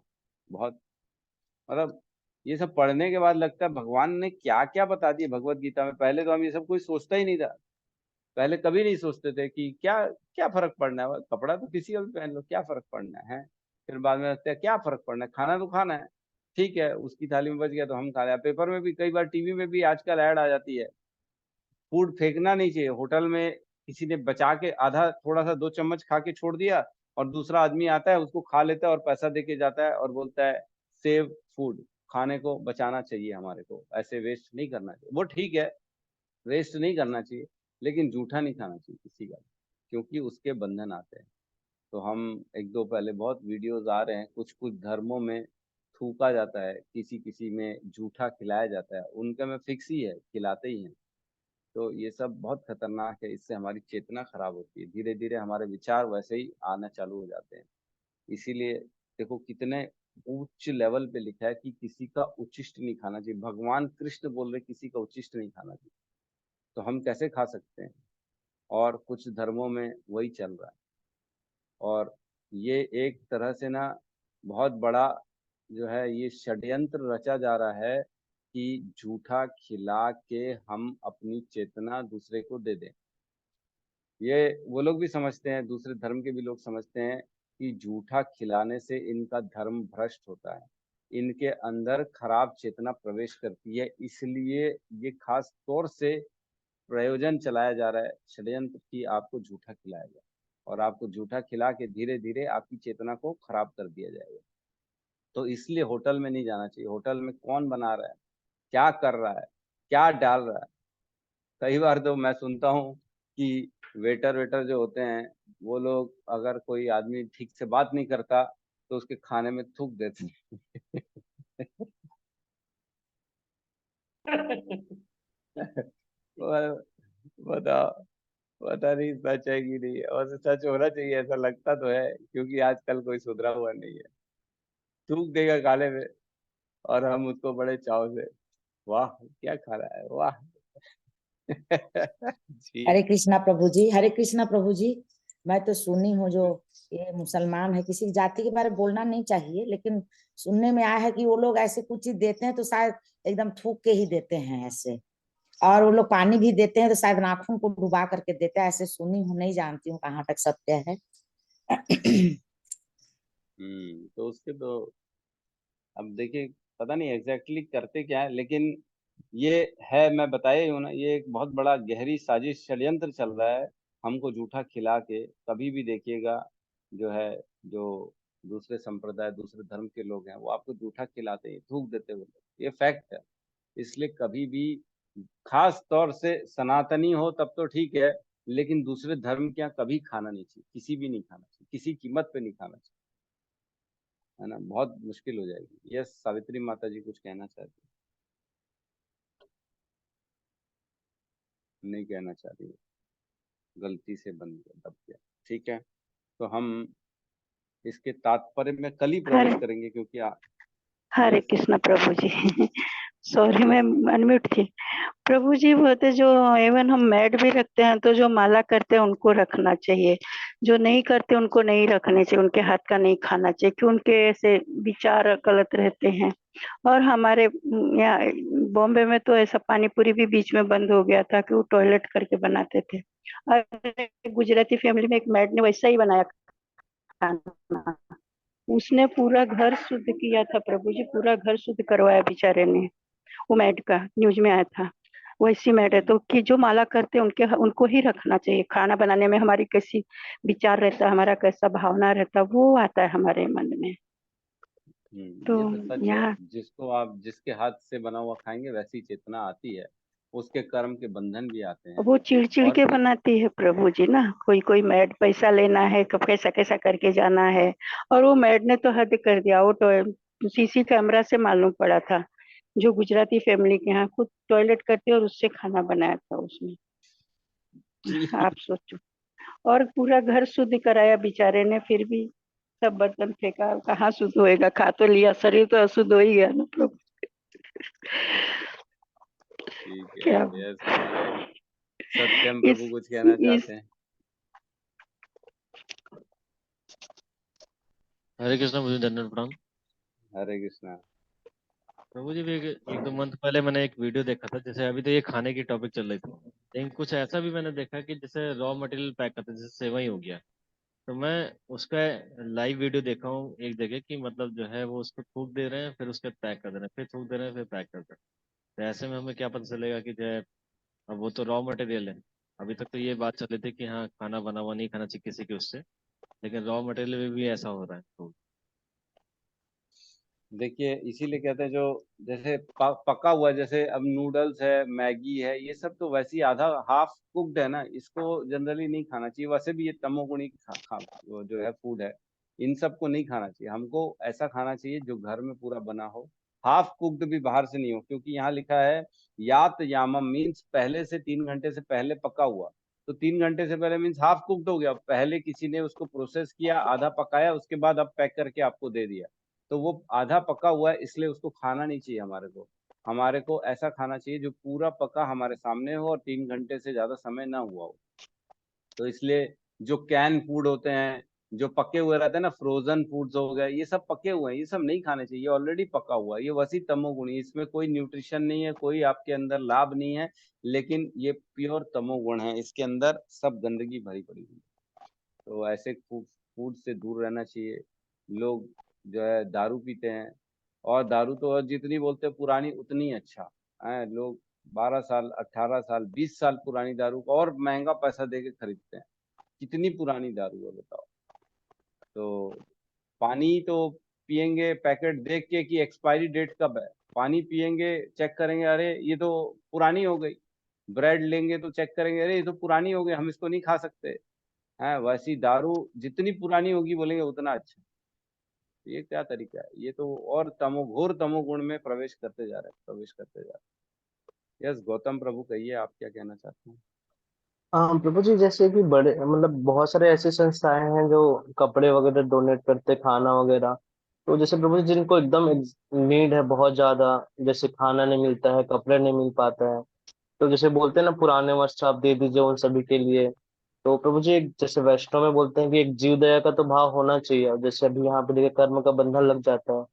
बहुत, मतलब ये सब पढ़ने के बाद लगता है भगवान ने क्या क्या बता दिया भगवत गीता में। पहले तो हम ये सब कोई सोचता ही नहीं था, पहले कभी नहीं सोचते थे कि क्या क्या फर्क पड़ना है, कपड़ा तो किसी का भी पहन लो, क्या फर्क पड़ना है। फिर बाद में लगता है क्या फर्क पड़ना है, खाना तो खाना है, ठीक है, उसकी थाली में बच गया तो हम खा रहे हैं। पेपर में भी कई बार, टीवी में भी आजकल ऐड आ जाती है, फूड फेंकना नहीं चाहिए। होटल में किसी ने बचा के आधा, थोड़ा सा 2 चम्मच खा के छोड़ दिया, और दूसरा आदमी आता है उसको खा लेता है और पैसा दे के जाता है और बोलता है सेव फूड, खाने को बचाना चाहिए, हमारे को ऐसे वेस्ट नहीं करना चाहिए। वो ठीक है, वेस्ट नहीं करना चाहिए, लेकिन जूठा नहीं खाना चाहिए किसी का, क्योंकि उसके बंधन आते हैं। तो हम एक दो पहले बहुत वीडियोस आ रहे हैं, कुछ कुछ धर्मों में थूका जाता है, किसी किसी में जूठा खिलाया जाता है, उनका में फिक्स ही है, खिलाते ही हैं। तो ये सब बहुत खतरनाक है, इससे हमारी चेतना खराब होती है, धीरे धीरे हमारे विचार वैसे ही आना चालू हो जाते हैं। इसीलिए देखो कितने उच्च लेवल पे लिखा है कि किसी का उचिष्ट नहीं खाना चाहिए। भगवान कृष्ण बोल रहे किसी का उचिष्ट नहीं खाना चाहिए, तो हम कैसे खा सकते हैं? और कुछ धर्मों में वही चल रहा है। और ये एक तरह से ना बहुत बड़ा जो है ये षड्यंत्र रचा जा रहा है कि झूठा खिला के हम अपनी चेतना दूसरे को दे दें। ये वो लोग भी समझते हैं, दूसरे धर्म के भी लोग समझते हैं कि झूठा खिलाने से इनका धर्म भ्रष्ट होता है। इनके अंदर खराब चेतना प्रवेश करती है, इसलिए ये खास तौर से प्रयोजन चलाया जा रहा है षड्यंत्र की आपको झूठा खिलाया जाए और आपको झूठा खिला के धीरे धीरे आपकी चेतना को खराब कर दिया जाएगा। तो इसलिए होटल में नहीं जाना चाहिए। होटल में कौन बना रहा है, क्या कर रहा है, क्या डाल रहा है। कई बार तो मैं सुनता हूँ कि वेटर वेटर जो होते हैं वो लोग अगर कोई आदमी ठीक से बात नहीं करता तो उसके खाने में थूक देते हैं। और बताओ, पता नहीं सच है कि नहीं, और सच होना चाहिए ऐसा लगता तो है, क्योंकि आजकल कोई सुधरा हुआ नहीं है। थूक देगा खाने में और हम उसको बड़े चाव से, वाह क्या खा रहा है, वाह। जी हरे कृष्णा प्रभु जी, हरे कृष्णा प्रभु जी। मैं तो सुनी हूँ जो ये मुसलमान है, किसी जाति के बारे में बोलना नहीं चाहिए, लेकिन सुनने में आया है कि वो लोग ऐसे कुछ चीज देते हैं तो शायद एकदम थूक के ही देते हैं ऐसे, और वो लोग पानी भी देते हैं तो शायद नाखून को डुबा करके देते हैं, ऐसे सुनी हूँ, नहीं जानती हूँ कहाँ तक सत्य है। तो उसके तो अब देखिए पता नहीं एग्जैक्टली करते क्या है, लेकिन ये है, मैं बताया हूँ ना, ये एक बहुत बड़ा गहरी साजिश षड्यंत्र चल रहा है हमको झूठा खिला के। कभी भी देखिएगा जो है, जो दूसरे संप्रदाय दूसरे धर्म के लोग हैं वो आपको झूठा खिलाते हैं, थूक देते हैं वो लोग, ये फैक्ट है। इसलिए कभी भी, खास तौर से सनातनी हो तब तो ठीक है, लेकिन दूसरे धर्म के यहाँ कभी खाना नहीं चाहिए, किसी भी नहीं खाना चाहिए, किसी कीमत पे नहीं खाना चाहिए, है ना। बहुत मुश्किल हो जाएगी। यस, सावित्री माता जी कुछ कहना चाहती नहीं कहना चाहती, गलती से बन गया दब गया। ठीक है, तो हम इसके तात्पर्य में कल ही प्रवेश हरे करेंगे, क्योंकि हरे यस कृष्ण प्रभु जी। सॉरी मैं यस अनम्यूट थी। प्रभु जी बोलते जो एवन हम मैड भी रखते हैं तो जो माला करते हैं उनको रखना चाहिए, जो नहीं करते उनको नहीं रखने चाहिए, उनके हाथ का नहीं खाना चाहिए, कि उनके ऐसे विचार गलत रहते हैं। और हमारे यहाँ बॉम्बे में तो ऐसा पानी पूरी भी बीच में बंद हो गया था कि वो टॉयलेट करके बनाते थे, और गुजराती फैमिली में एक मैड ने वैसा ही बनाया खाना, उसने पूरा घर शुद्ध किया था प्रभु जी, पूरा घर शुद्ध करवाया बेचारे ने। वो मैड का न्यूज में आया था, वैसी मैड है। तो कि जो माला करते हैं उनको ही रखना चाहिए। खाना बनाने में हमारी कैसी विचार रहता है, हमारा कैसा भावना रहता है, वो आता है हमारे मन में। तो ये तो सच है। यहाँ जिसको आप जिसके हाथ से बना हुआ खाएंगे वैसी चेतना आती है, उसके कर्म के बंधन भी आते हैं। वो चिड़ चिड़ और के बनाती है प्रभु जी ना, कोई कोई मैड पैसा लेना है, कब कैसा कैसा करके जाना है। और वो मैड ने तो हद कर दिया, वो तो सीसी कैमरा से मालूम पड़ा था, जो गुजराती फैमिली के यहाँ खुद टॉयलेट करती है और उससे खाना बनाया था उसने। आप सोचो, और पूरा घर शुद्ध कराया बेचारे ने, फिर भी सब बर्तन फेंका, कहाँ शुद्ध होएगा, खा तो लिया, शरीर तो अशुद्ध हो ही गया ना प्रभु। ठीक है, क्या यस सत्यम इस प्रभु कुछ कहना इस चाहते हैं। हरे कृष्णा, मुझे दंडवत प्रणाम। हरे कृष्णा। प्रभु जी भी एक दो मंथ पहले मैंने एक वीडियो देखा था, जैसे अभी तो ये खाने की टॉपिक चल रही थी, लेकिन कुछ ऐसा भी मैंने देखा कि जैसे रॉ मटेरियल पैक करते हैं, जैसे सेवई हो गया, तो मैं उसका लाइव वीडियो देखा हूँ एक जगह कि मतलब जो है वो उसको थूक दे रहे हैं, फिर उसके बाद पैक कर दे रहे हैं, फिर थूक दे रहे हैं, फिर पैक कर दे रहे हैं। तो ऐसे में हमें क्या पता चलेगा कि जो है, अब वो तो रॉ मटेरियल है। अभी तक तो ये बात चल रही थी कि हाँ खाना बना हुआ नहीं खाना चाहिए किसी के उससे, लेकिन रॉ मटेरियल में भी ऐसा हो रहा है। तो देखिए इसीलिए कहते हैं जो जैसे पका हुआ, जैसे अब नूडल्स है, मैगी है, ये सब तो वैसे ही आधा हाफ कुक्ड है ना, इसको जनरली नहीं खाना चाहिए। वैसे भी ये तमोगुणी वो जो है फूड है, इन सब को नहीं खाना चाहिए। हमको ऐसा खाना चाहिए जो घर में पूरा बना हो, हाफ कुक्ड भी बाहर से नहीं हो, क्योंकि यहाँ लिखा है यात यामम मीन्स पहले से 3 घंटे से पहले पका हुआ। तो 3 घंटे से पहले मीन्स हाफ कुक्ड हो गया, पहले किसी ने उसको प्रोसेस किया, आधा पकाया, उसके बाद अब पैक करके आपको दे दिया, तो वो आधा पका हुआ है, इसलिए उसको खाना नहीं चाहिए हमारे को। हमारे को ऐसा खाना चाहिए जो पूरा पका हमारे सामने हो और 3 घंटे से ज्यादा समय ना हुआ हो। तो इसलिए जो कैन फूड होते हैं, जो पके हुए रहते हैं ना, फ्रोजन फूड्स हो गए, ये सब पके हुए हैं, ये सब नहीं खाने चाहिए, ऑलरेडी पका हुआ है। ये वसी तमोगुणी, इसमें कोई न्यूट्रिशन नहीं है, कोई आपके अंदर लाभ नहीं है, लेकिन ये प्योर तमोगुण है, इसके अंदर सब गंदगी भरी पड़ी हुई है। तो ऐसे फूड से दूर रहना चाहिए। लोग जो है दारू पीते हैं और दारू तो और जितनी बोलते हैं पुरानी उतनी अच्छा है। लोग 12 साल 18 साल 20 साल पुरानी दारू को और महंगा पैसा दे के खरीदते हैं। कितनी पुरानी दारू है बताओ। तो पानी तो पियेंगे पैकेट देख के कि एक्सपायरी डेट कब है, पानी पियेंगे चेक करेंगे अरे ये तो पुरानी हो गई। ब्रेड लेंगे तो चेक करेंगे अरे ये तो पुरानी हो गई, हम इसको नहीं खा सकते हैं। वैसी दारू जितनी पुरानी होगी बोलेंगे उतना अच्छा। ये क्या तरीका है, ये तो और तमोघोर तमोगुण में प्रवेश करते जा रहे हैं, प्रवेश करते जा रहे हैं। यस गौतम प्रभु कहिए आप क्या कहना चाहते हैं। हाँ प्रभु जी, जैसे कि बड़े मतलब बहुत सारे ऐसे संस्थाएं हैं जो कपड़े वगैरह डोनेट करते, खाना वगैरह। तो जैसे प्रभु जी जिनको एकदम नीड है बहुत ज्यादा, जैसे खाना नहीं मिलता है, कपड़े नहीं मिल पाता है, तो जैसे बोलते हैं ना पुराने वस्त्र आप दे दीजिए उन सभी के लिए। तो प्रभु जी जैसे वैष्णव में बोलते हैं कि एक जीव दया का तो भाव होना चाहिए, और जैसे अभी यहाँ पे देखिए कर्म का बंधन लग जाता है।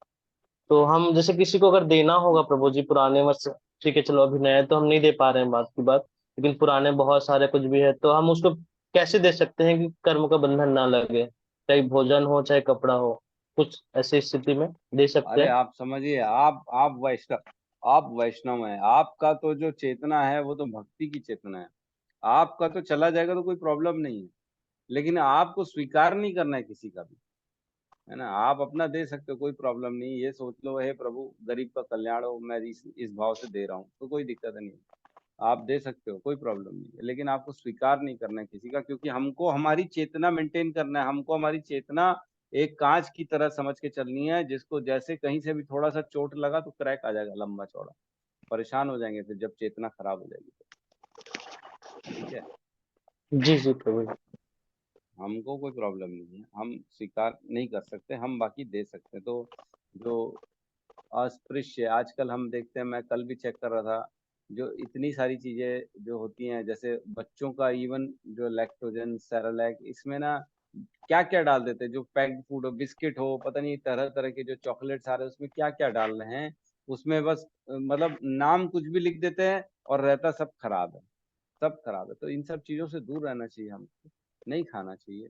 तो हम जैसे किसी को अगर देना होगा प्रभु जी पुराने वस्त्र, ठीक है चलो अभी नए तो हम नहीं दे पा रहे हैं बात की बात, लेकिन पुराने बहुत सारे कुछ भी है तो हम उसको कैसे दे सकते हैं कि कर्म का बंधन ना लगे, चाहे भोजन हो चाहे कपड़ा हो, कुछ ऐसी स्थिति में दे सकते अरे हैं। आप समझिए, आप वैष्णव, आप वैष्णव हैं, आपका तो जो चेतना है वो तो भक्ति की चेतना है। आपका तो चला जाएगा तो कोई प्रॉब्लम नहीं है, लेकिन आपको स्वीकार नहीं करना है किसी का भी, है ना। आप अपना दे सकते हो, कोई प्रॉब्लम नहीं। ये सोच लो हे प्रभु गरीब का कल्याण हो, मैं इस भाव से दे रहा हूँ तो कोई दिक्कत नहीं। आप दे सकते हो, कोई प्रॉब्लम नहीं है, लेकिन आपको स्वीकार नहीं करना है किसी का, क्योंकि हमको हमारी चेतना मेंटेन करना है। हमको हमारी चेतना एक कांच की तरह समझ के चलनी है, जिसको जैसे कहीं से भी थोड़ा सा चोट लगा तो क्रैक आ जाएगा लंबा चौड़ा, परेशान हो जाएंगे फिर जब चेतना खराब हो जाएगी तो। ठीक है, जी जी प्रभु जी। हमको कोई प्रॉब्लम नहीं है, हम स्वीकार नहीं कर सकते, हम बाकी दे सकते हैं। तो जो अस्पृश्य आजकल हम देखते हैं, मैं कल भी चेक कर रहा था, जो इतनी सारी चीजें जो होती हैं, जैसे बच्चों का इवन जो लैक्टोजन सेरेलैक, इसमें ना क्या क्या डाल देते हैं, जो पैक्ड फूड हो, बिस्किट हो, पता नहीं तरह तरह के जो चॉकलेट्स आ रहे हैं उसमें क्या क्या डाल रहे हैं। उसमें बस मतलब नाम कुछ भी लिख देते हैं और रहता सब खराब है, सब खराब है। तो इन सब चीजों से दूर रहना चाहिए, हमको नहीं खाना चाहिए।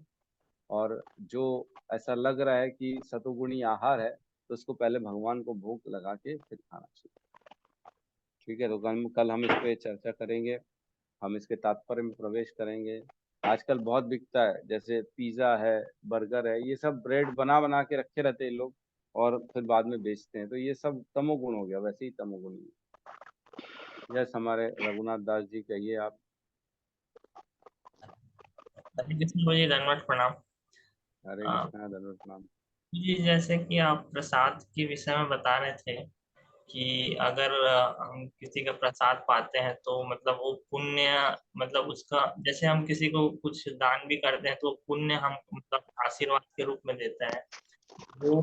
और जो ऐसा लग रहा है कि सतुगुणी आहार है तो उसको पहले भगवान को भोग लगा के फिर खाना चाहिए। ठीक है, तो कल हम इस पे चर्चा करेंगे, हम इसके तात्पर्य में प्रवेश करेंगे। आजकल बहुत बिकता है, जैसे पिज्जा है, बर्गर है, ये सब ब्रेड बना बना के रखे रहते हैं लोग और फिर बाद में बेचते हैं। तो ये सब तमोगुण हो गया, वैसे ही तमोगुण है। यस हमारे रघुनाथ दास जी कहिए आप। हरे कृष्ण जी, दंडवत प्रणाम। हरे आ, कृष्णा धन्यवाद प्रणाम। जी जैसे कि आप प्रसाद के विषय में बता रहे थे कि अगर हम किसी का प्रसाद पाते हैं तो मतलब वो पुण्य, मतलब उसका जैसे हम किसी को कुछ दान भी करते हैं तो पुण्य हम मतलब आशीर्वाद के रूप में देते हैं। वो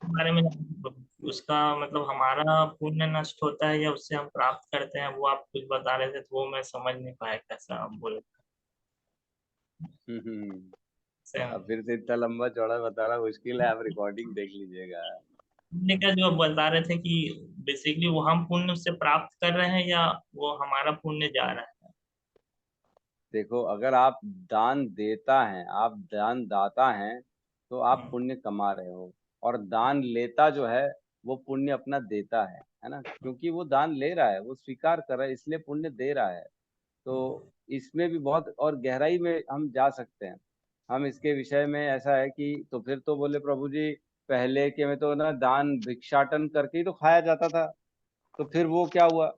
बारे में उसका मतलब हमारा पुण्य नष्ट होता है या उससे हम प्राप्त करते हैं, वो आप कुछ बता रहे थे तो वो मैं समझ नहीं पाया कैसा आप बोले से अब फिर से इतना लंबा चौड़ा बता रहा मुश्किल है, आप रिकॉर्डिंग देख लीजिएगा। पुण्य का जो आप बता रहे थे कि बेसिकली वो हम पुण्य उससे प्राप्त कर रहे हैं या वो हमारा पुण्य जा रहा है। देखो अगर आप दान देता है, आप दान दाता हैं तो आप हम्म, पुण्य कमा रहे हो। और दान लेता जो है वो पुण्य अपना देता है ना, क्योंकि वो दान ले रहा है, वो स्वीकार कर रहा है, इसलिए पुण्य दे रहा है। तो इसमें भी बहुत और गहराई में हम जा सकते हैं। हम इसके विषय में ऐसा है कि तो फिर तो बोले प्रभु जी पहले के में तो ना दान भिक्षाटन करके ही तो खाया जाता था, तो फिर वो क्या हुआ।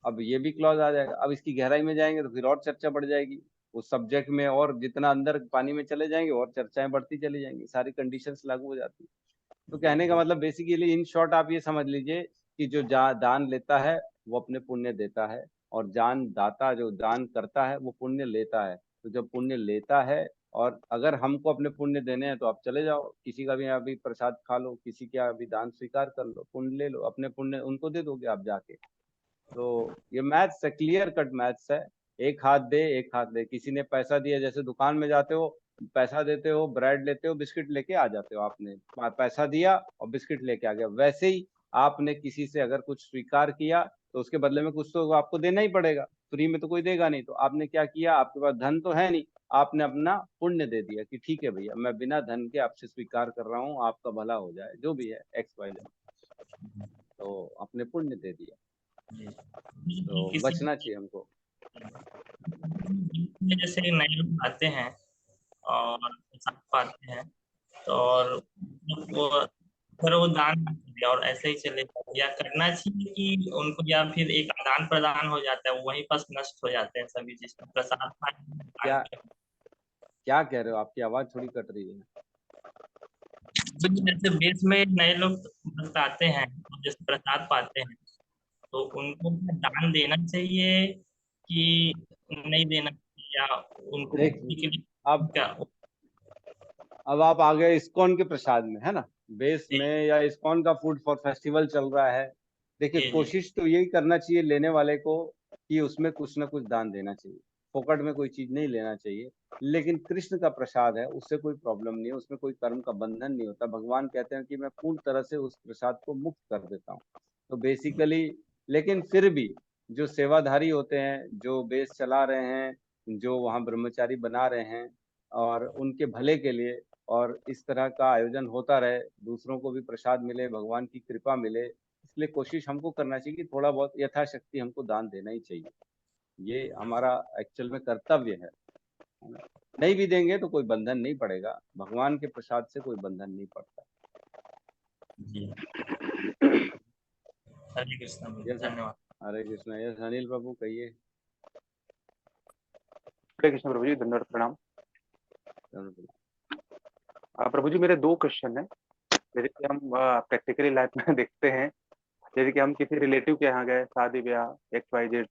अब ये भी क्लॉज आ जाएगा, अब इसकी गहराई में जाएंगे तो फिर और चर्चा बढ़ जाएगी उस सब्जेक्ट में, और जितना अंदर पानी में चले जाएंगे और चर्चाएं बढ़ती चली जाएंगी, सारी कंडीशंस लागू हो जाती है। तो कहने का मतलब बेसिकली इन शॉर्ट आप ये समझ लीजिए कि जो दान लेता है वो अपने पुण्य देता है, और जान दाता जो दान करता है वो पुण्य लेता है। तो जब पुण्य लेता है, और अगर हमको अपने पुण्य देने हैं तो आप चले जाओ किसी का भी अभी प्रसाद खा लो, किसी का भी दान स्वीकार कर लो, पुण्य ले लो, अपने पुण्य उनको दे दोगे आप जाके। तो ये मैथ्स है, क्लियर कट मैथ्स है। एक हाथ दे एक हाथ दे, किसी ने पैसा दिया, जैसे दुकान में जाते हो, पैसा देते हो, ब्रेड लेते हो, बिस्किट लेके आ जाते हो, आपने पैसा दिया और बिस्किट लेके आ गया। वैसे ही आपने किसी से अगर कुछ स्वीकार किया तो उसके बदले में कुछ तो आपको देना ही पड़ेगा, फ्री में तो कोई देगा नहीं। तो आपने क्या किया, आपके पास धन तो है नहीं, आपने अपना पुण्य दे दिया कि ठीक है भैया मैं बिना धन के आपसे स्वीकार कर रहा हूँ, आपका भला हो जाए, जो भी है एक्स वाई जेड। तो अपने पुण्य दे दिया। तो किसी बचना चाहिए हमको। जैसे नए लोग आते हैं और साथ पाते हैं तो और वो अगर वो दान ना करे और ऐसे ही चले जाए, या करना चाहिए कि उनको, या फिर एक आदान प्रदान हो जाता है, वहीं पास नष्ट हो जाते हैं सभी चीज, प्रसाद क्या क्या कह रहे हो? आपकी आवाज थोड़ी कट रही है। जैसे बेस में नए लोग भक्त आते हैं और जैसे प्रसाद पाते हैं, तो उनको क्या दान देना चाहिए कि नहीं देना चाहिए, या उनको देख, भक्ति के लिए अब क्या? अब आप आ गए इस्कॉन के प्रसाद में, है ना? बेस में या इस्कॉन का फूड फॉर फेस्टिवल चल रहा है। देखिए, जी जी कोशिश तो यही करना चाहिए लेने वाले को कि उसमें कुछ ना कुछ दान देना चाहिए। फोकट में कोई चीज नहीं लेना चाहिए। लेकिन कृष्ण का प्रसाद है, उससे कोई प्रॉब्लम नहीं है, उसमें कोई कर्म का बंधन नहीं होता। भगवान कहते हैं कि मैं पूर्ण तरह से उस प्रसाद को मुक्त कर देता हूँ। तो बेसिकली, लेकिन फिर भी जो सेवाधारी होते हैं, जो बेस चला रहे हैं, जो वहाँ ब्रह्मचारी बना रहे हैं, और उनके भले के लिए, और इस तरह का आयोजन होता रहे, दूसरों को भी प्रसाद मिले, भगवान की कृपा मिले, इसलिए कोशिश हमको करना चाहिए कि थोड़ा बहुत यथाशक्ति हमको दान देना ही चाहिए। ये हमारा एक्चुअल में कर्तव्य है ना? नहीं भी देंगे तो कोई बंधन नहीं पड़ेगा, भगवान के प्रसाद से कोई बंधन नहीं पड़ता। जी। हरे कृष्ण, यस, धन्यवाद। हरे कृष्ण। यस, अनिल बाबू कहिए। हरे कृष्ण प्रभु जी, धन्यवाद, प्रणाम। प्रभु जी, मेरे 2 क्वेश्चन है। जैसे कि हम प्रैक्टिकली लाइफ में देखते हैं, जैसे कि हम किसी रिलेटिव के यहाँ गए, शादी ब्याह XYZ,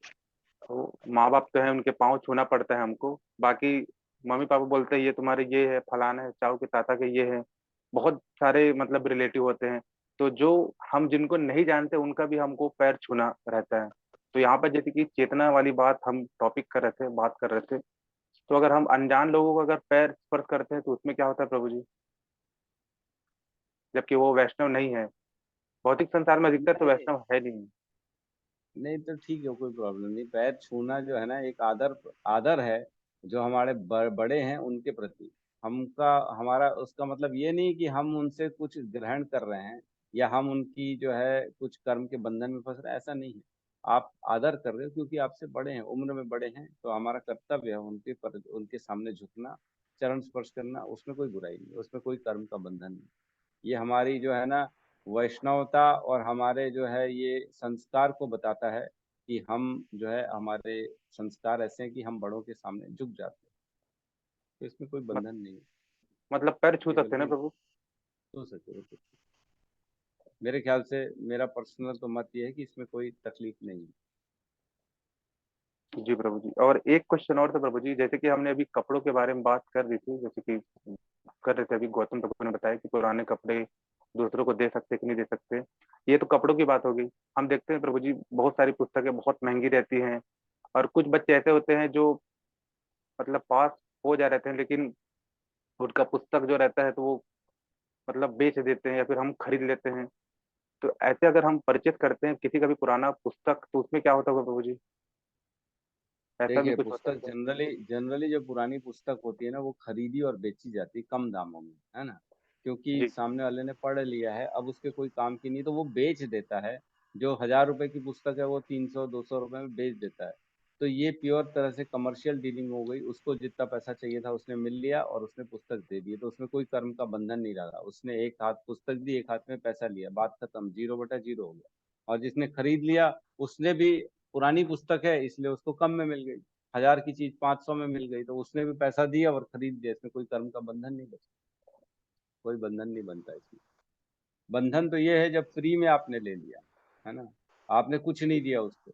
तो माँ बाप तो है, उनके पाँव छूना पड़ता है हमको। बाकी मम्मी पापा बोलते हैं ये तुम्हारे ये है, फलाना है, चाऊ के ताता के ये है। बहुत सारे मतलब रिलेटिव होते हैं, तो जो हम जिनको नहीं जानते उनका भी हमको पैर छूना रहता है। तो यहाँ पर जैसे कि चेतना वाली बात हम टॉपिक कर रहे थे, बात कर रहे थे, तो अगर हम अनजान लोगों को अगर पैर स्पर्श करते हैं तो उसमें क्या होता है प्रभु जी, जबकि वो वैष्णव नहीं है? भौतिक संसार में अधिकतर तो नहीं वैष्णव है नहीं। नहीं, तो ठीक है, कोई प्रॉब्लम नहीं। पैर छूना जो है ना, एक आदर आदर है जो हमारे बड़े हैं उनके प्रति। हमका हमारा उसका मतलब ये नहीं कि हम उनसे कुछ ग्रहण कर रहे हैं, या हम उनकी जो है कुछ कर्म के बंधन में फंस रहे हैं, ऐसा नहीं है। आप आदर कर रहे हो क्योंकि आपसे बड़े हैं, उम्र में बड़े हैं, तो हमारा कर्तव्य है उनके सामने झुकना, चरण स्पर्श करना। उसमें कोई बुराई नहीं, उसमें कोई कर्म का बंधन नहीं। ये हमारी जो है ना वैष्णवता, और हमारे जो है ये संस्कार को बताता है कि हम जो है, हमारे संस्कार ऐसे हैं कि हम बड़ों के सामने झुक जाते हैं। तो इसमें कोई मत- बंधन नहीं है। मतलब पैर छू ये सकते हैं ना बिल्कुल प्रभु? हो सके, हो सकते। मेरे ख्याल से मेरा पर्सनल तो मत ये है कि इसमें कोई तकलीफ नहीं है। जी प्रभु जी, और एक क्वेश्चन और था प्रभु जी। जैसे कि हमने अभी कपड़ों के बारे में बात कर रही थी, जैसे कि कर रहे थे अभी, गौतम प्रभु ने बताया कि पुराने कपड़े दूसरों को दे सकते कि नहीं दे सकते। ये तो कपड़ों की बात होगी। हम देखते हैं प्रभु जी, बहुत सारी पुस्तकें बहुत महंगी रहती हैं, और कुछ बच्चे ऐसे होते हैं जो मतलब पास हो जा रहते हैं, लेकिन उनका पुस्तक जो रहता है तो वो मतलब बेच देते हैं या फिर हम खरीद लेते हैं। तो ऐसे अगर हम परचेज करते हैं किसी का भी पुराना पुस्तक, तो उसमें क्या होता होगा प्रभु जी? ऐसा भी देखिए, कुछ होता है पुस्तक क्या? जनरली जनरली जो पुरानी पुस्तक होती है ना, वो खरीदी और बेची जाती है कम दामों में, है ना? क्योंकि जी। सामने वाले ने पढ़ लिया है, अब उसके कोई काम की नहीं, तो वो बेच देता है। जो 1,000 रुपए की पुस्तक है वो 300-200 रुपए में बेच देता है। तो ये प्योर तरह से कमर्शियल डीलिंग हो गई। उसको जितना पैसा चाहिए था उसने मिल लिया और उसने पुस्तक दे दी, तो उसमें कोई कर्म का बंधन नहीं रहा। उसने एक हाथ पुस्तक दी, एक हाथ में पैसा लिया, बात खत्म, 0/0 हो गया। और जिसने खरीद लिया, उसने भी पुरानी पुस्तक है इसलिए उसको कम में मिल गई। 1,000 की चीज 500 में मिल गई, तो उसने भी पैसा दिया और खरीद लिया। इसमें कोई कर्म का बंधन नहीं बचा, कोई बंधन नहीं बनता इसमें। बंधन तो ये है जब फ्री में आपने ले लिया, है ना? आपने कुछ नहीं दिया उसको।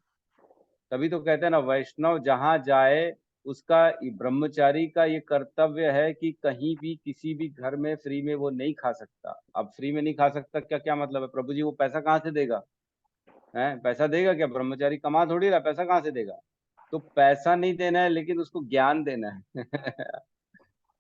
तभी तो कहते हैं ना, वैष्णव जहां जाए उसका, ब्रह्मचारी का ये कर्तव्य है कि कहीं भी किसी भी घर में फ्री में वो नहीं खा सकता। अब फ्री में नहीं खा सकता, क्या क्या मतलब है? प्रभु जी, वो पैसा कहाँ से देगा? है, पैसा देगा क्या? ब्रह्मचारी कमा थोड़ी रहा, पैसा कहाँ से देगा? तो पैसा नहीं देना है, लेकिन उसको ज्ञान देना है।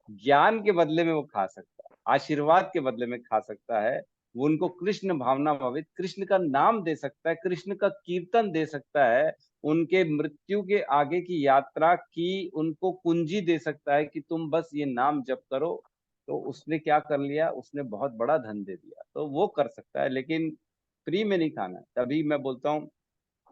ज्ञान के बदले में वो खा सकता है, आशीर्वाद के बदले में खा सकता है। वो उनको कृष्ण भावना भावित, कृष्ण का नाम दे सकता है, कृष्ण का कीर्तन दे सकता है, उनके मृत्यु के आगे की यात्रा की उनको कुंजी दे सकता है कि तुम बस ये नाम जप करो। तो उसने क्या कर लिया? उसने बहुत बड़ा धन दे दिया, तो वो कर सकता है। लेकिन फ्री में नहीं खाना है। तभी मैं बोलता हूँ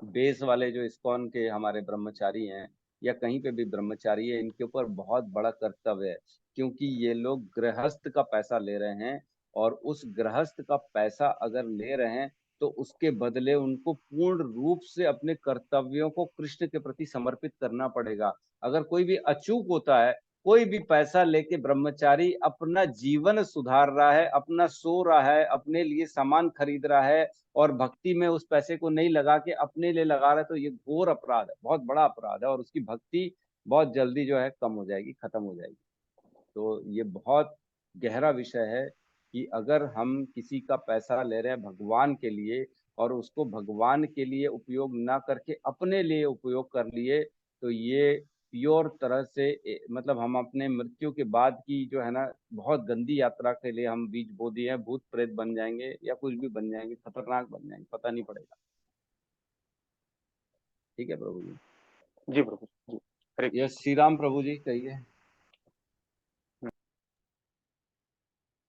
बेस वाले जो इस्कॉन के हमारे ब्रह्मचारी हैं या कहीं पे भी ब्रह्मचारी है, इनके ऊपर बहुत बड़ा कर्तव्य है, क्योंकि ये लोग गृहस्थ का पैसा ले रहे हैं, और उस गृहस्थ का पैसा अगर ले रहे हैं तो उसके बदले उनको पूर्ण रूप से अपने कर्तव्यों को कृष्ण के प्रति समर्पित करना पड़ेगा। अगर कोई भी अचूक होता है, कोई भी पैसा लेके ब्रह्मचारी अपना जीवन सुधार रहा है, अपना सो रहा है, अपने लिए सामान खरीद रहा है और भक्ति में उस पैसे को नहीं लगा के अपने लिए लगा रहा है, तो ये घोर अपराध है, बहुत बड़ा अपराध है, और उसकी भक्ति बहुत जल्दी जो है कम हो जाएगी, खत्म हो जाएगी। तो ये बहुत गहरा विषय है कि अगर हम किसी का पैसा ले रहे हैं भगवान के लिए और उसको भगवान के लिए उपयोग ना करके अपने लिए उपयोग कर लिए, तो ये प्योर तरह से मतलब हम अपने मृत्यु के बाद की जो है ना बहुत गंदी यात्रा के लिए हम बीज बो दिए हैं, भूत प्रेत बन जाएंगे या कुछ भी बन जाएंगे, खतरनाक बन जाएंगे, पता नहीं पड़ेगा। ठीक है प्रभु जी। जी प्रभु जी। हरे यस, श्री राम प्रभु जी कहिए।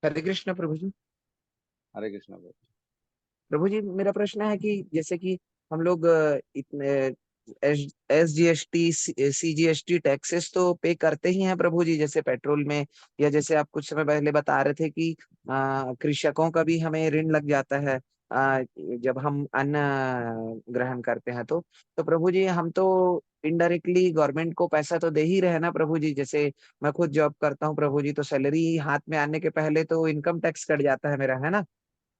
हरे कृष्ण प्रभु जी। हरे कृष्ण प्रभु। प्रभु जी मेरा प्रश्न है कि जैसे कि हम लोग इतने SGST CGST टैक्सेस तो पे करते ही हैं प्रभु जी, जैसे पेट्रोल में, या जैसे आप कुछ समय पहले बता रहे थे कि कृषकों का भी हमें ऋण लग जाता है जब हम अन्न ग्रहण करते हैं। तो प्रभु जी हम तो इनडायरेक्टली गवर्नमेंट को पैसा तो दे ही रहे हैं ना प्रभु जी। जैसे मैं खुद जॉब करता हूँ प्रभु जी, तो सैलरी हाथ में आने के पहले तो इनकम टैक्स कट जाता है मेरा, है ना।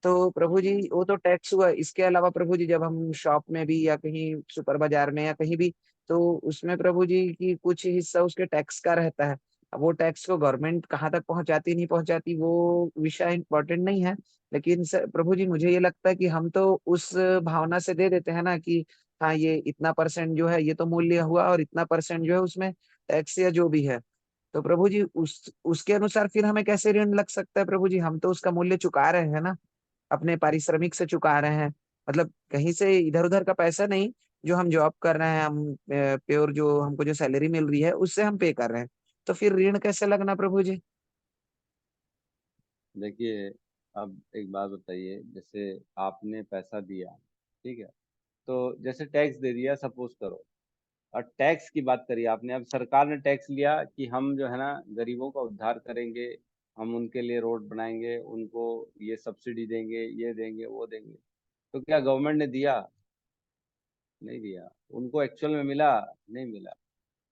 तो प्रभु जी वो तो टैक्स हुआ, इसके अलावा प्रभु जी जब हम शॉप में भी या कहीं सुपर बाजार में या कहीं भी, तो उसमें प्रभु जी की कुछ हिस्सा उसके टैक्स का रहता है। अब वो टैक्स को गवर्नमेंट कहाँ तक पहुंचाती नहीं पहुंचाती वो विषय इम्पोर्टेंट नहीं है, लेकिन प्रभु जी मुझे ये लगता है कि हम तो उस भावना से दे देते हैं ना कि हाँ ये इतना परसेंट जो है ये तो मूल्य हुआ और इतना परसेंट जो है उसमें टैक्स या जो भी है। तो प्रभु जी उसके अनुसार फिर हमें कैसे ऋण लग सकता है प्रभु जी? हम तो उसका मूल्य चुका रहे हैं ना, अपने पारिश्रमिक से चुका रहे हैं, मतलब कहीं से इधर उधर का पैसा नहीं। जो हम जॉब कर रहे हैं, हम प्योर जो हमको जो सैलरी मिल रही है उससे हम पे कर रहे हैं, तो फिर ऋण कैसे लगना प्रभु जी? देखिए, अब एक बात बताइए, जैसे आपने पैसा दिया, ठीक है, तो जैसे टैक्स दे दिया सपोज करो, और टैक्स की बात करी आपने, अब सरकार ने टैक्स लिया कि हम जो है ना गरीबों का उद्धार करेंगे, हम उनके लिए रोड बनाएंगे, उनको ये सब्सिडी देंगे, ये देंगे, वो देंगे, तो क्या गवर्नमेंट ने दिया? नहीं दिया। उनको एक्चुअल में मिला? नहीं मिला।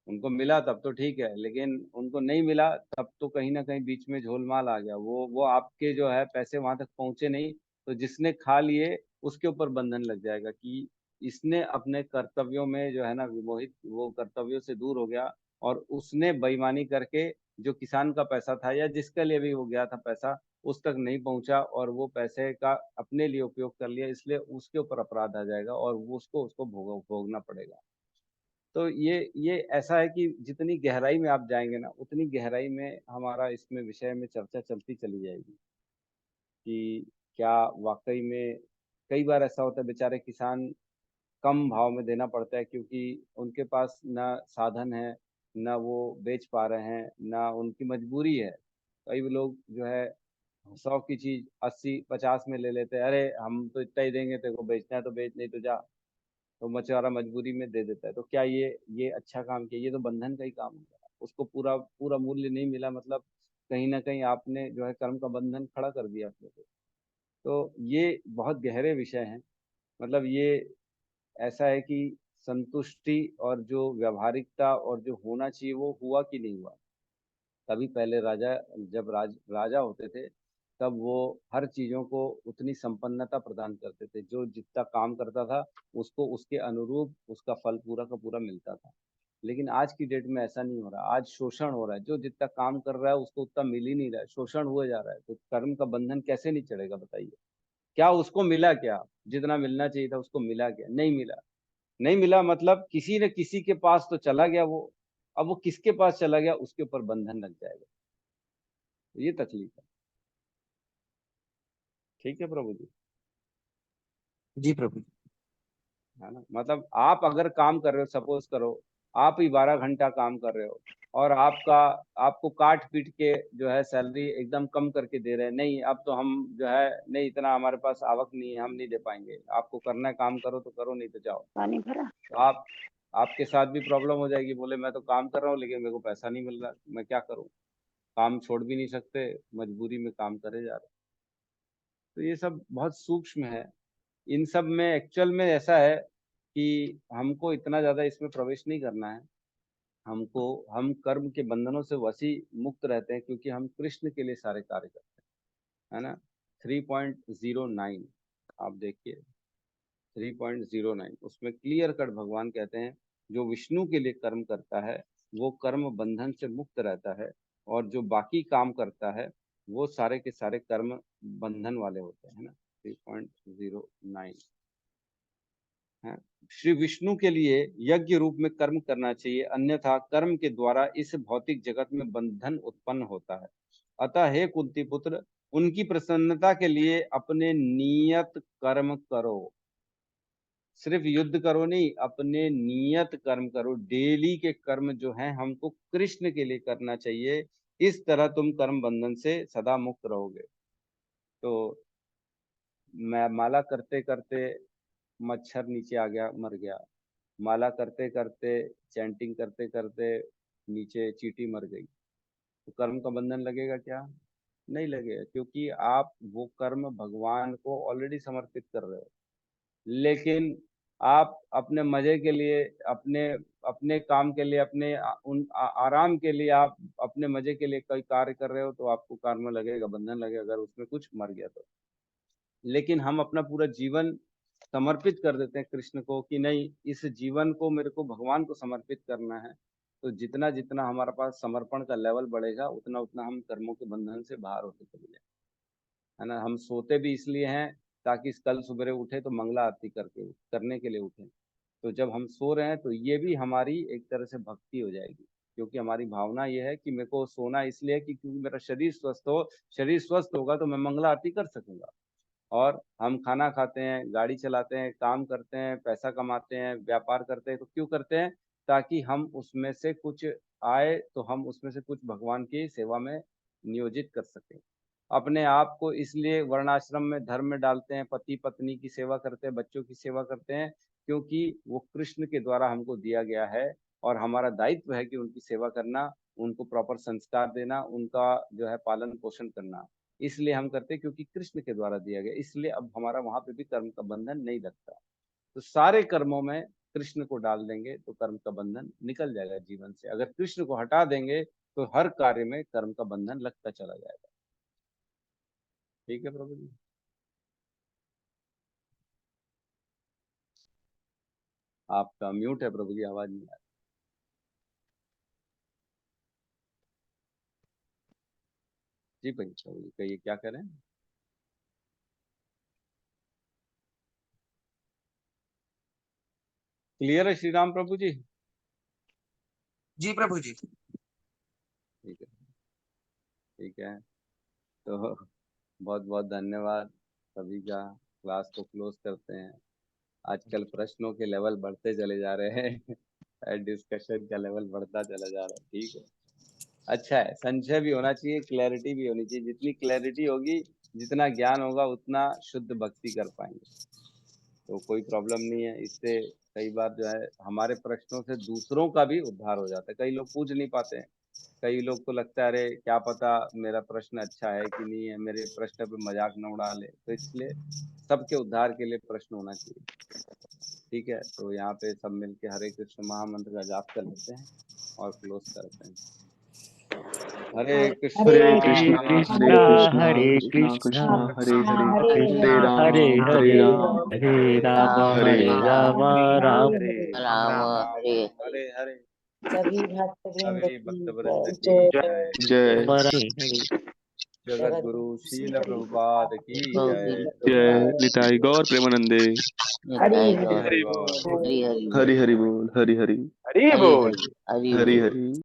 उनको मिला तब तो ठीक है, लेकिन उनको नहीं मिला तब तो कहीं ना कहीं बीच में झोलमाल आ गया, वो आपके जो है पैसे वहां तक पहुंचे नहीं, तो जिसने खा लिए उसके ऊपर बंधन लग जाएगा कि इसने अपने कर्तव्यों में जो है ना विमोहित, वो कर्तव्यों से दूर हो गया, और उसने बेईमानी करके जो किसान का पैसा था या जिसके लिए भी वो गया था पैसा, उस तक नहीं पहुंचा और वो पैसे का अपने लिए उपयोग कर लिया, इसलिए उसके ऊपर अपराध आ जाएगा और वो उसको उसको भोगना पड़ेगा। तो ये ऐसा है कि जितनी गहराई में आप जाएंगे ना, उतनी गहराई में हमारा इसमें विषय में चर्चा चलती चली जाएगी कि क्या वाकई में कई बार ऐसा होता है बेचारे किसान कम भाव में देना पड़ता है क्योंकि उनके पास ना साधन है, ना वो बेच पा रहे हैं, ना उनकी मजबूरी है। कई लोग जो है 100 की चीज 80-50 में ले लेते हैं, अरे हम तो इतना ही देंगे, तेरे को बेचना है तो बेच, नहीं तो जा। तो मछुआरा मजबूरी में दे देता है। तो क्या ये अच्छा काम किया? ये तो बंधन का ही काम होगा। उसको पूरा पूरा मूल्य नहीं मिला, मतलब कहीं ना कहीं आपने जो है कर्म का बंधन खड़ा कर दिया अपने को। तो ये बहुत गहरे विषय हैं। मतलब ये ऐसा है कि संतुष्टि और जो व्यवहारिकता और जो होना चाहिए वो हुआ कि नहीं हुआ। तभी पहले राजा, जब राजा होते थे, तब वो हर चीजों को उतनी संपन्नता प्रदान करते थे, जो जितना काम करता था उसको उसके अनुरूप उसका फल पूरा का पूरा मिलता था। लेकिन आज की डेट में ऐसा नहीं हो रहा, आज शोषण हो रहा है, जो जितना काम कर रहा है उसको उतना मिल ही नहीं रहा है, शोषण हुए जा रहा है। तो कर्म का बंधन कैसे नहीं चढ़ेगा बताइए? क्या उसको मिला? क्या जितना मिलना चाहिए था उसको मिला? क्या नहीं मिला? नहीं मिला मतलब किसी न किसी के पास तो चला गया वो। अब वो किसके पास चला गया उसके ऊपर बंधन लग जाएगा। ये तकलीफ है। ठीक है प्रभु जी। जी प्रभु। है ना, मतलब आप अगर काम कर रहे हो, सपोज करो आप ही 12 घंटा काम कर रहे हो और आपको काट पीट के जो है सैलरी एकदम कम करके दे रहे हैं, नहीं अब तो हम जो है नहीं इतना हमारे पास आवक नहीं है, हम नहीं दे पाएंगे, आपको करना है काम करो तो करो नहीं तो जाओ। पानी भरा। तो आपके साथ भी प्रॉब्लम हो जाएगी, बोले मैं तो काम कर रहा हूँ लेकिन मेरे को पैसा नहीं मिल रहा, मैं क्या करूँ, काम छोड़ भी नहीं सकते, मजबूरी में काम करे जा रहे। तो ये सब बहुत सूक्ष्म है। इन सब में एक्चुअल में ऐसा है कि हमको इतना ज्यादा इसमें प्रवेश नहीं करना है। हम कर्म के बंधनों से वसी मुक्त रहते हैं क्योंकि हम कृष्ण के लिए सारे कार्य करते हैं, है ना। 3.09 आप देखिए, 3.09 उसमें क्लियर कट भगवान कहते हैं जो विष्णु के लिए कर्म करता है वो कर्म बंधन से मुक्त रहता है, और जो बाकी काम करता है वो सारे के सारे कर्म बंधन वाले होते हैं ना। 3.09 है। श्री विष्णु के लिए यज्ञ रूप में कर्म करना चाहिए, अन्यथा कर्म के द्वारा इस भौतिक जगत में बंधन उत्पन्न होता है। अतः हे कुंती पुत्र, उनकी प्रसन्नता के लिए अपने नियत कर्म करो। सिर्फ युद्ध करो नहीं, अपने नियत कर्म करो। डेली के कर्म जो हैं हमको कृष्ण के लिए करना चाहिए, इस तरह तुम कर्म बंधन से सदा मुक्त रहोगे। तो मैं माला करते करते मच्छर नीचे आ गया, मर गया। माला करते करते चैंटिंग करते करते नीचे चींटी मर गई, तो कर्म का बंधन लगेगा क्या? नहीं लगेगा, क्योंकि आप वो कर्म भगवान को ऑलरेडी समर्पित कर रहे हो। लेकिन आप अपने मजे के लिए, अपने अपने काम के लिए, अपने आराम के लिए, आप अपने मजे के लिए कोई कार्य कर रहे हो तो आपको कर्म लगेगा, बंधन लगेगा, अगर उसमें कुछ मर गया तो। लेकिन हम अपना पूरा जीवन समर्पित कर देते हैं कृष्ण को कि नहीं, इस जीवन को मेरे को भगवान को समर्पित करना है। तो जितना जितना हमारे पास समर्पण का लेवल बढ़ेगा उतना उतना हम कर्मों के बंधन से बाहर होते चले जाए, है ना। हम सोते भी इसलिए हैं ताकि कल सुबह उठे तो मंगला आरती करने के लिए उठे। तो जब हम सो रहे हैं तो ये भी हमारी एक तरह से भक्ति हो जाएगी, क्योंकि हमारी भावना ये है कि मेरे को सोना इसलिए कि क्योंकि मेरा शरीर स्वस्थ हो, शरीर स्वस्थ होगा तो मैं मंगला आरती कर सकूंगा। और हम खाना खाते हैं, गाड़ी चलाते हैं, काम करते हैं, पैसा कमाते हैं, व्यापार करते हैं, तो क्यों करते हैं? ताकि हम उसमें से कुछ आए तो हम उसमें से कुछ भगवान की सेवा में नियोजित कर सकें। अपने आप को इसलिए वर्णाश्रम में, धर्म में डालते हैं, पति पत्नी की सेवा करते हैं, बच्चों की सेवा करते हैं, क्योंकि वो कृष्ण के द्वारा हमको दिया गया है और हमारा दायित्व है कि उनकी सेवा करना, उनको प्रॉपर संस्कार देना, उनका जो है पालन पोषण करना। इसलिए हम करते हैं क्योंकि कृष्ण के द्वारा दिया गया, इसलिए अब हमारा वहां पे भी कर्म का बंधन नहीं लगता। तो सारे कर्मों में कृष्ण को डाल देंगे तो कर्म का बंधन निकल जाएगा जीवन से। अगर कृष्ण को हटा देंगे तो हर कार्य में कर्म का बंधन लगता चला जाएगा। ठीक है प्रभु जी। आपका म्यूट है प्रभु जी, आवाज नहीं आ रही। जी भाई प्रभु जी कहिए, क्या करें? क्लियर है श्री राम प्रभु जी? जी प्रभु जी। ठीक है, ठीक है। तो बहुत बहुत धन्यवाद सभी का। क्लास को क्लोज करते हैं। आजकल प्रश्नों के लेवल बढ़ते चले जा रहे हैं डिस्कशन का लेवल बढ़ता चला जा रहा है। ठीक है, अच्छा है, संशय भी होना चाहिए, क्लैरिटी भी होनी चाहिए। जितनी क्लैरिटी होगी, जितना ज्ञान होगा, उतना शुद्ध भक्ति कर पाएंगे। तो कोई प्रॉब्लम नहीं है इससे। कई बार जो है हमारे प्रश्नों से दूसरों का भी उद्धार हो जाता है। कई लोग पूछ नहीं पाते हैं, कई लोग को लगता है अरे क्या पता मेरा प्रश्न अच्छा है कि नहीं है, मेरे प्रश्न पे मजाक न उड़ा ले। तो इसलिए सबके उद्धार के लिए प्रश्न होना चाहिए। ठीक है, तो यहाँ पे सब मिलके हरे कृष्ण महामंत्र का जाप कर लेते हैं और क्लोज करते हैं। हरे कृष्ण हरे हरे कृष्णा हरे कृष्णा कृष्णा हरे हरे हरे राम राम हरे हरे। सभी भक्तवृंद सभी की भक्तवृंद जय। की जय जय। जगत गुरु शील प्रभुपाद की जय। जय निताई गौर प्रेमानंदे। हरि हरि हरि बोल। हरि हरि बोल, हरि हरि हरि बोल। हरि हरि।